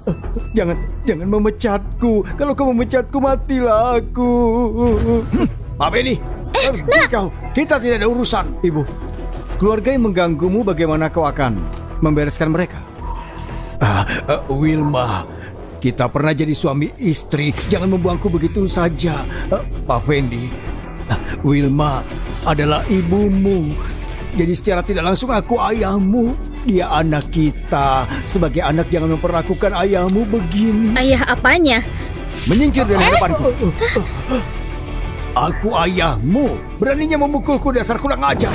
jangan memecatku. Kalau kau memecatku, matilah aku. Pak Benny, pergi kau. Kita tidak ada urusan. Ibu, keluarga yang mengganggumu, bagaimana kau akan membereskan mereka? Wilma, kita pernah jadi suami istri. Jangan membuangku begitu saja. Pak Fendi, Wilma adalah ibumu. Jadi secara tidak langsung aku ayahmu. Dia anak kita. Sebagai anak jangan memperlakukan ayahmu begini. Ayah apanya? Menyingkir dari hadapanku. Aku ayahmu. Beraninya memukulku, dasar kurang ajar.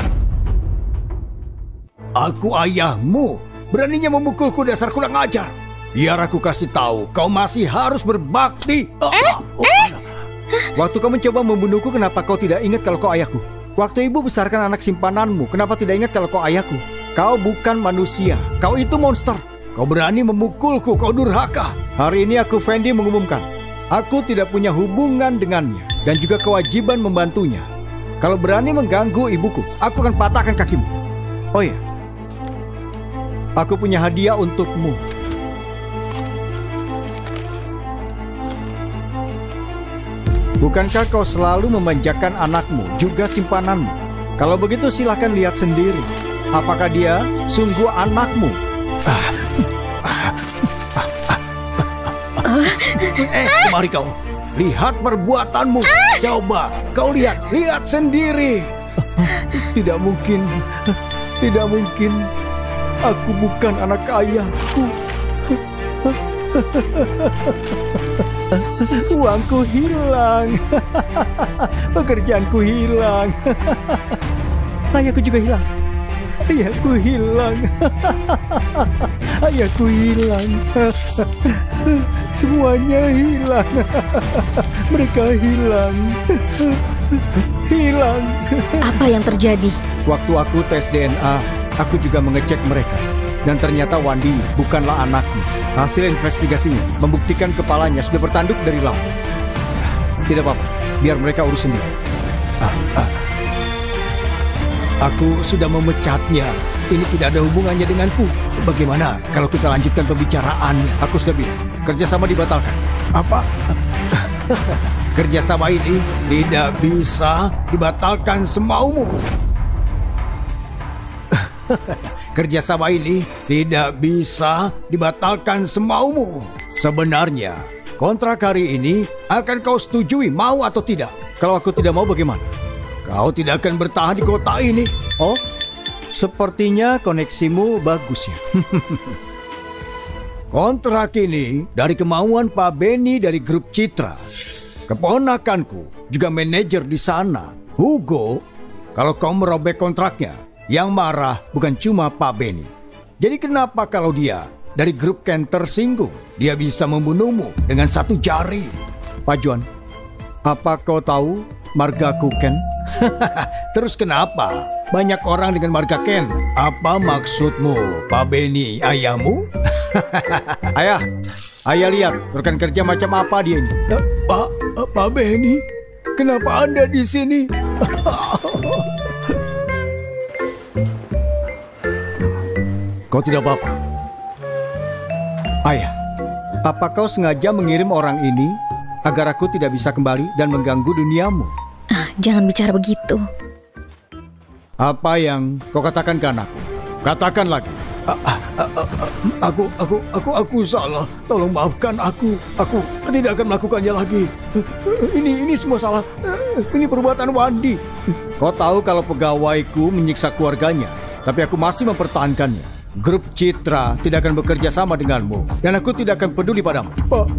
Aku ayahmu. Beraninya memukulku, dasar kurang ajar. Biar aku kasih tahu, kau masih harus berbakti. Waktu kau mencoba membunuhku, kenapa kau tidak ingat kalau kau ayahku? Waktu ibu besarkan anak simpananmu, kenapa tidak ingat kalau kau ayahku? Kau bukan manusia, kau itu monster. Kau berani memukulku, kau durhaka. Hari ini aku, Fendi, mengumumkan, aku tidak punya hubungan dengannya dan juga kewajiban membantunya. Kalau berani mengganggu ibuku, aku akan patahkan kakimu. Oh ya, aku punya hadiah untukmu. Bukankah kau selalu memanjakan anakmu, juga simpananmu? Kalau begitu silahkan lihat sendiri. Apakah dia sungguh anakmu? Mari kau. Lihat perbuatanmu. Coba kau lihat sendiri. Tidak mungkin. Aku bukan anak ayahku. Uangku hilang. Pekerjaanku hilang. Ayahku juga hilang. Ayahku hilang. Ayahku hilang. Semuanya hilang. Mereka hilang. Hilang. Apa yang terjadi? Waktu aku tes DNA, aku juga mengecek mereka. Dan ternyata Wandi bukanlah anaknya. Hasil investigasinya membuktikan kepalanya sudah bertanduk dari laut. Tidak apa-apa, biar mereka urus sendiri. Aku sudah memecatnya. Ini tidak ada hubungannya denganku. Bagaimana kalau kita lanjutkan pembicaraannya? Aku sudah bilang, kerjasama dibatalkan. Apa? Kerjasama ini tidak bisa dibatalkan semaumu. Kerjasama ini tidak bisa dibatalkan semaumu. Sebenarnya, kontrak hari ini akan kau setujui, mau atau tidak. Kalau aku tidak mau, bagaimana? Kau tidak akan bertahan di kota ini. Oh, sepertinya koneksimu bagus ya. Kontrak ini dari kemauan Pak Benny dari grup Citra. Keponakanku, juga manajer di sana, Hugo. Kalau kau merobek kontraknya, yang marah bukan cuma Pak Benny. Jadi kenapa kalau dia dari grup Ken tersinggung, dia bisa membunuhmu dengan satu jari? Pak Juan, apa kau tahu margaku Ken? Terus kenapa banyak orang dengan marga Ken? Apa maksudmu, Pak Benny, ayahmu? Ayah lihat rekan kerja macam apa dia ini. Pak Benny, kenapa Anda di sini? Kau tidak apa-apa. Ayah, apa kau sengaja mengirim orang ini agar aku tidak bisa kembali dan mengganggu duniamu? Jangan bicara begitu. Apa yang kau katakan ke anakku? Katakan lagi. Aku salah. Tolong maafkan aku. Aku tidak akan melakukannya lagi. Ini semua salah. Ini perbuatan Wandi. Kau tahu kalau pegawaiku menyiksa keluarganya, tapi aku masih mempertahankannya. Grup Citra tidak akan bekerja sama denganmu, dan aku tidak akan peduli padamu.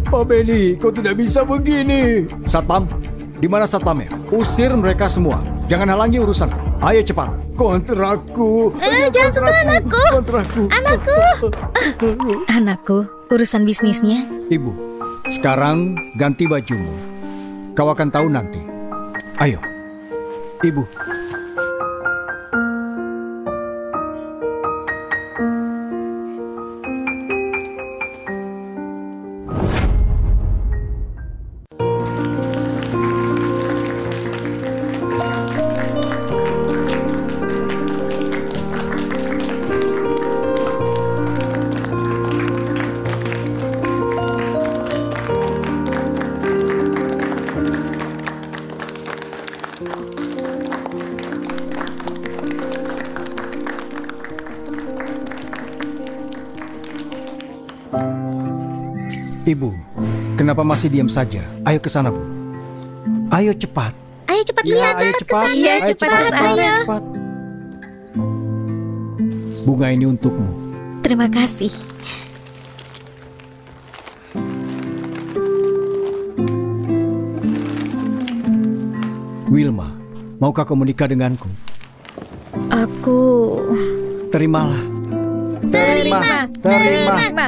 Pak Benny, kau tidak bisa begini. Satpam, di mana satpamnya? Usir mereka semua. Jangan halangi urusan. Ayo cepat. Kontrakku. Jangan sentuh anakku. Kontrakku. Anakku, urusan bisnisnya. Ibu, sekarang ganti bajumu. Kau akan tahu nanti. Ayo, Ibu. Ibu, kenapa masih diam saja? Ayo ke sana, Bu. Ayo cepat. Ayo cepat Iya, lihat, ayo cepat. Iya, cepat, ayo. cepat. Bunga ini untukmu. Terima kasih. Wilma, maukah kau menikah denganku? Aku... Terimalah. Terima.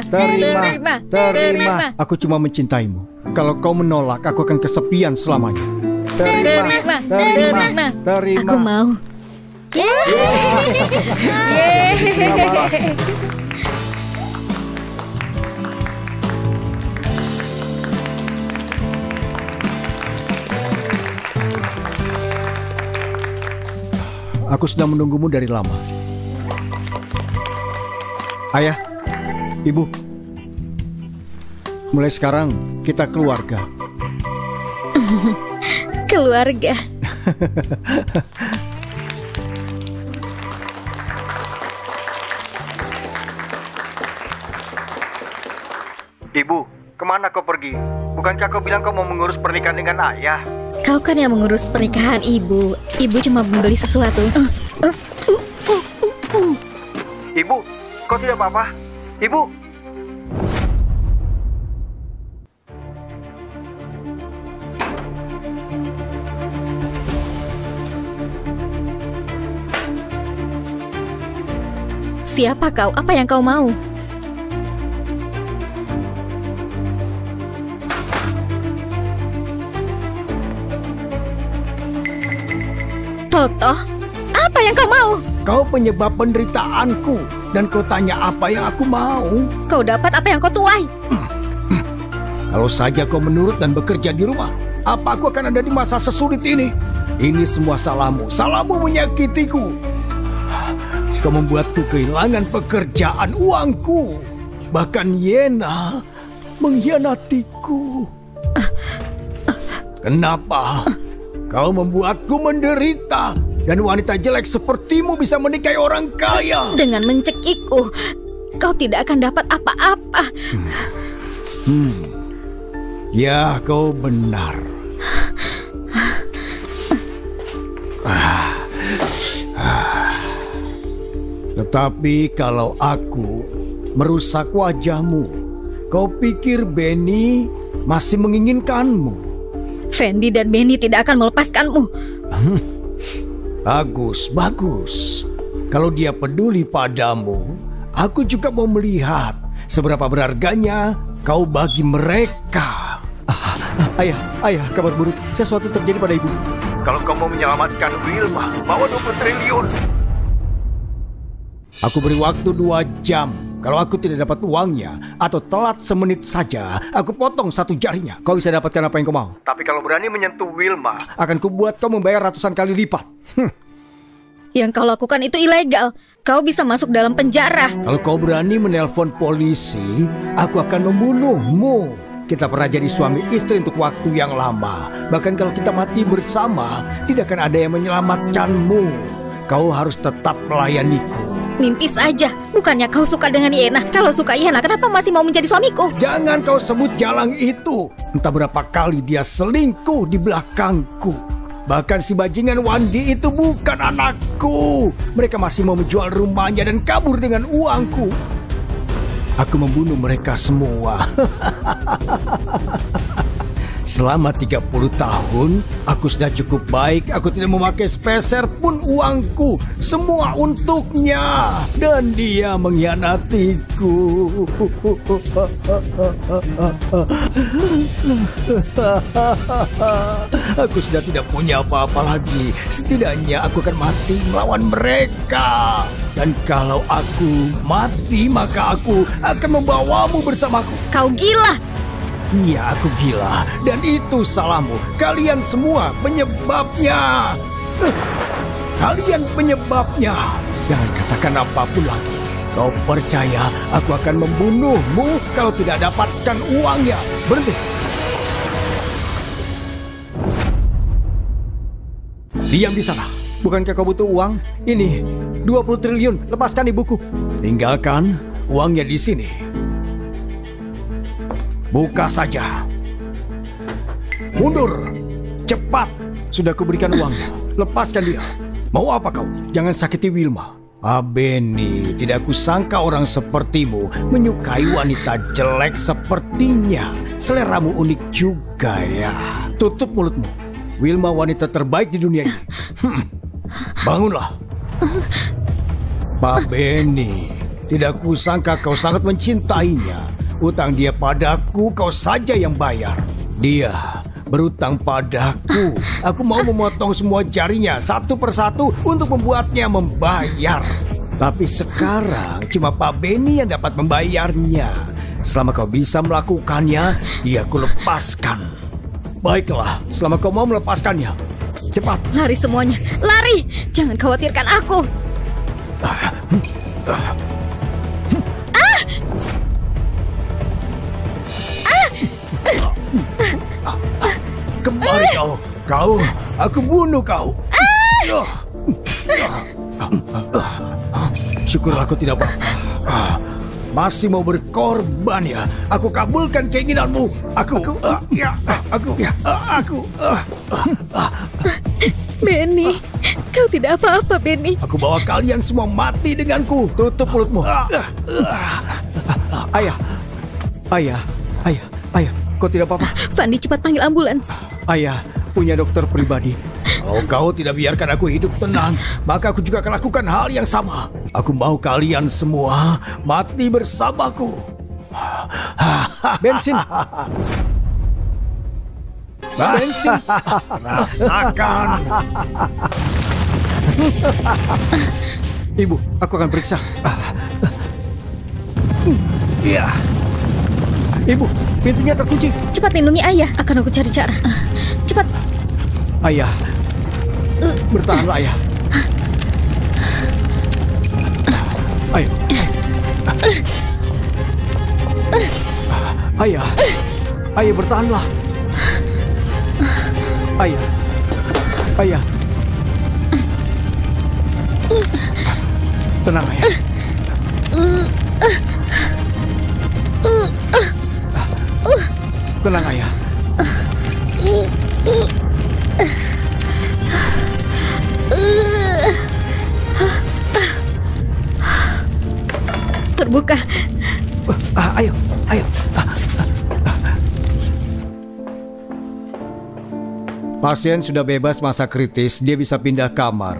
Aku cuma mencintaimu. Kalau kau menolak, aku akan kesepian selamanya. Terima. Aku mau. Aku sudah menunggumu dari lama. Ayah, Ibu, mulai sekarang kita keluarga. Keluarga. Ibu, kemana kau pergi? Bukankah kau bilang kau mau mengurus pernikahan dengan ayah? Kau kan yang mengurus pernikahan ibu. Ibu cuma membeli sesuatu. Ibu, kau tidak apa-apa? Ibu. Siapa kau? Apa yang kau mau? Toto, apa yang kau mau? Kau penyebab penderitaanku, dan kau tanya apa yang aku mau. Kau dapat apa yang kau tuai. Kalau saja kau menurut dan bekerja di rumah, apa aku akan ada di masa sesulit ini? Ini semua salahmu. Salahmu menyakitiku. Kau membuatku kehilangan pekerjaan, uangku. Bahkan Yena mengkhianatiku. Kenapa? Kau membuatku menderita. Dan wanita jelek sepertimu bisa menikahi orang kaya. Dengan mencekikku, kau tidak akan dapat apa-apa. Ya, kau benar. Tetapi kalau aku merusak wajahmu, kau pikir Benny masih menginginkanmu? Fendi dan Benny tidak akan melepaskanmu. Bagus. Kalau dia peduli padamu, aku juga mau melihat seberapa berharganya kau bagi mereka. Ayah, kabar buruk. Sesuatu terjadi pada ibu. Kalau kau mau menyelamatkan Wilma, bawa 20 triliun. Aku beri waktu 2 jam. Kalau aku tidak dapat uangnya atau telat semenit saja, aku potong 1 jarinya. Kau bisa dapatkan apa yang kau mau. Tapi kalau berani menyentuh Wilma, Akan kubuat kau membayar ratusan kali lipat. Yang kau lakukan itu ilegal. Kau bisa masuk dalam penjara. Kalau kau berani menelpon polisi, aku akan membunuhmu. Kita pernah jadi suami istri untuk waktu yang lama. Bahkan kalau kita mati bersama, tidak akan ada yang menyelamatkanmu. Kau harus tetap melayaniku. Mimpi saja. Bukannya kau suka dengan Yena? Kalau suka Yena, kenapa masih mau menjadi suamiku? Jangan kau sebut Jalang itu. Entah berapa kali dia selingkuh di belakangku. Bahkan si bajingan Wandi itu bukan anakku. Mereka masih mau menjual rumahnya dan kabur dengan uangku. Aku membunuh mereka semua. Selama 30 tahun, aku sudah cukup baik. Aku tidak memakai sepeser pun uangku. Semua untuknya. Dan dia mengkhianatiku. Aku sudah tidak punya apa-apa lagi. Setidaknya aku akan mati melawan mereka. Dan kalau aku mati, maka aku akan membawamu bersamaku. Kau gila! Iya, aku gila. Dan itu salahmu. Kalian semua penyebabnya. Kalian penyebabnya. Jangan katakan apapun lagi. Kau percaya aku akan membunuhmu kalau tidak dapatkan uangnya. Berhenti. Diam di sana. Bukankah kau butuh uang? Ini 20 triliun. Lepaskan ibuku. Tinggalkan uangnya di sini. Buka saja. Mundur. Cepat. Sudah kuberikan uangnya. Lepaskan dia. Mau apa kau? Jangan sakiti Wilma. Benny, tidak kusangka orang sepertimu menyukai wanita jelek sepertinya. Seleramu unik juga ya. Tutup mulutmu. Wilma wanita terbaik di dunia ini. Bangunlah. Pak Benny, tidak kusangka kau sangat mencintainya. Utang dia padaku, kau saja yang bayar. Dia berutang padaku. Aku mau memotong semua jarinya satu persatu untuk membuatnya membayar. Tapi sekarang cuma Pak Benny yang dapat membayarnya. Selama kau bisa melakukannya, dia aku lepaskan. Baiklah, selama kau mau melepaskannya. Cepat. Lari semuanya, lari! Jangan khawatirkan aku. Kemari kau, aku bunuh kau. Syukurlah aku tidak apa-apa. Masih mau berkorban ya? Aku kabulkan keinginanmu. Benny, kau tidak apa-apa, Benny. Aku bawa kalian semua mati denganku. Tutup mulutmu. Ayah, kau tidak apa-apa? Fandi, cepat panggil ambulans. Ayah punya dokter pribadi. Kalau kau tidak biarkan aku hidup tenang, maka aku juga akan lakukan hal yang sama. Aku mau kalian semua mati bersamaku. Bensin. Bensin. Rasakan. Ibu, aku akan periksa. Iya. Ibu, pintunya terkunci. Cepat lindungi ayah, akan aku cari cara. Cepat. Ayah, bertahanlah ayah. Ayo. Ayah, ayah bertahanlah. Ayah. Tenang ayah. Tenang ayah. Terbuka. Ayo. Pasien sudah bebas masa kritis, dia bisa pindah kamar.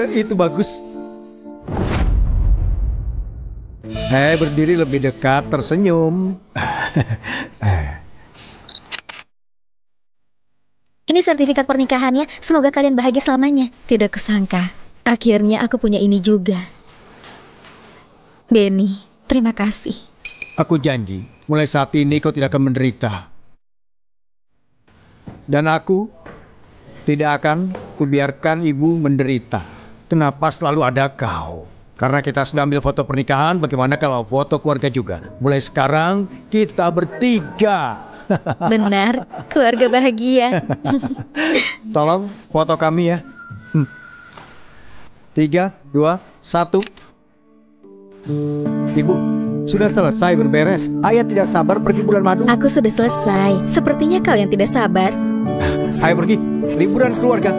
Itu bagus. Berdiri lebih dekat, tersenyum. Ini sertifikat pernikahannya. Semoga kalian bahagia selamanya. Tidak kusangka, akhirnya aku punya ini juga. Benny, terima kasih. Aku janji, mulai saat ini kau tidak akan menderita. Dan aku tidak akan kubiarkan ibu menderita. Kenapa selalu ada kau? Karena kita sudah ambil foto pernikahan, bagaimana kalau foto keluarga juga? Mulai sekarang kita bertiga. Benar, keluarga bahagia. Tolong foto kami ya. 3, 2, 1. Ibu, sudah selesai berberes. Ayah tidak sabar pergi bulan madu. Aku sudah selesai. Sepertinya kalian tidak sabar. Ayo pergi, liburan keluarga.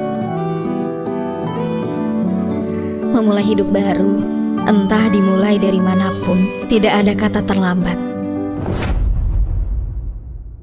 Memulai hidup baru, entah dimulai dari manapun, tidak ada kata terlambat.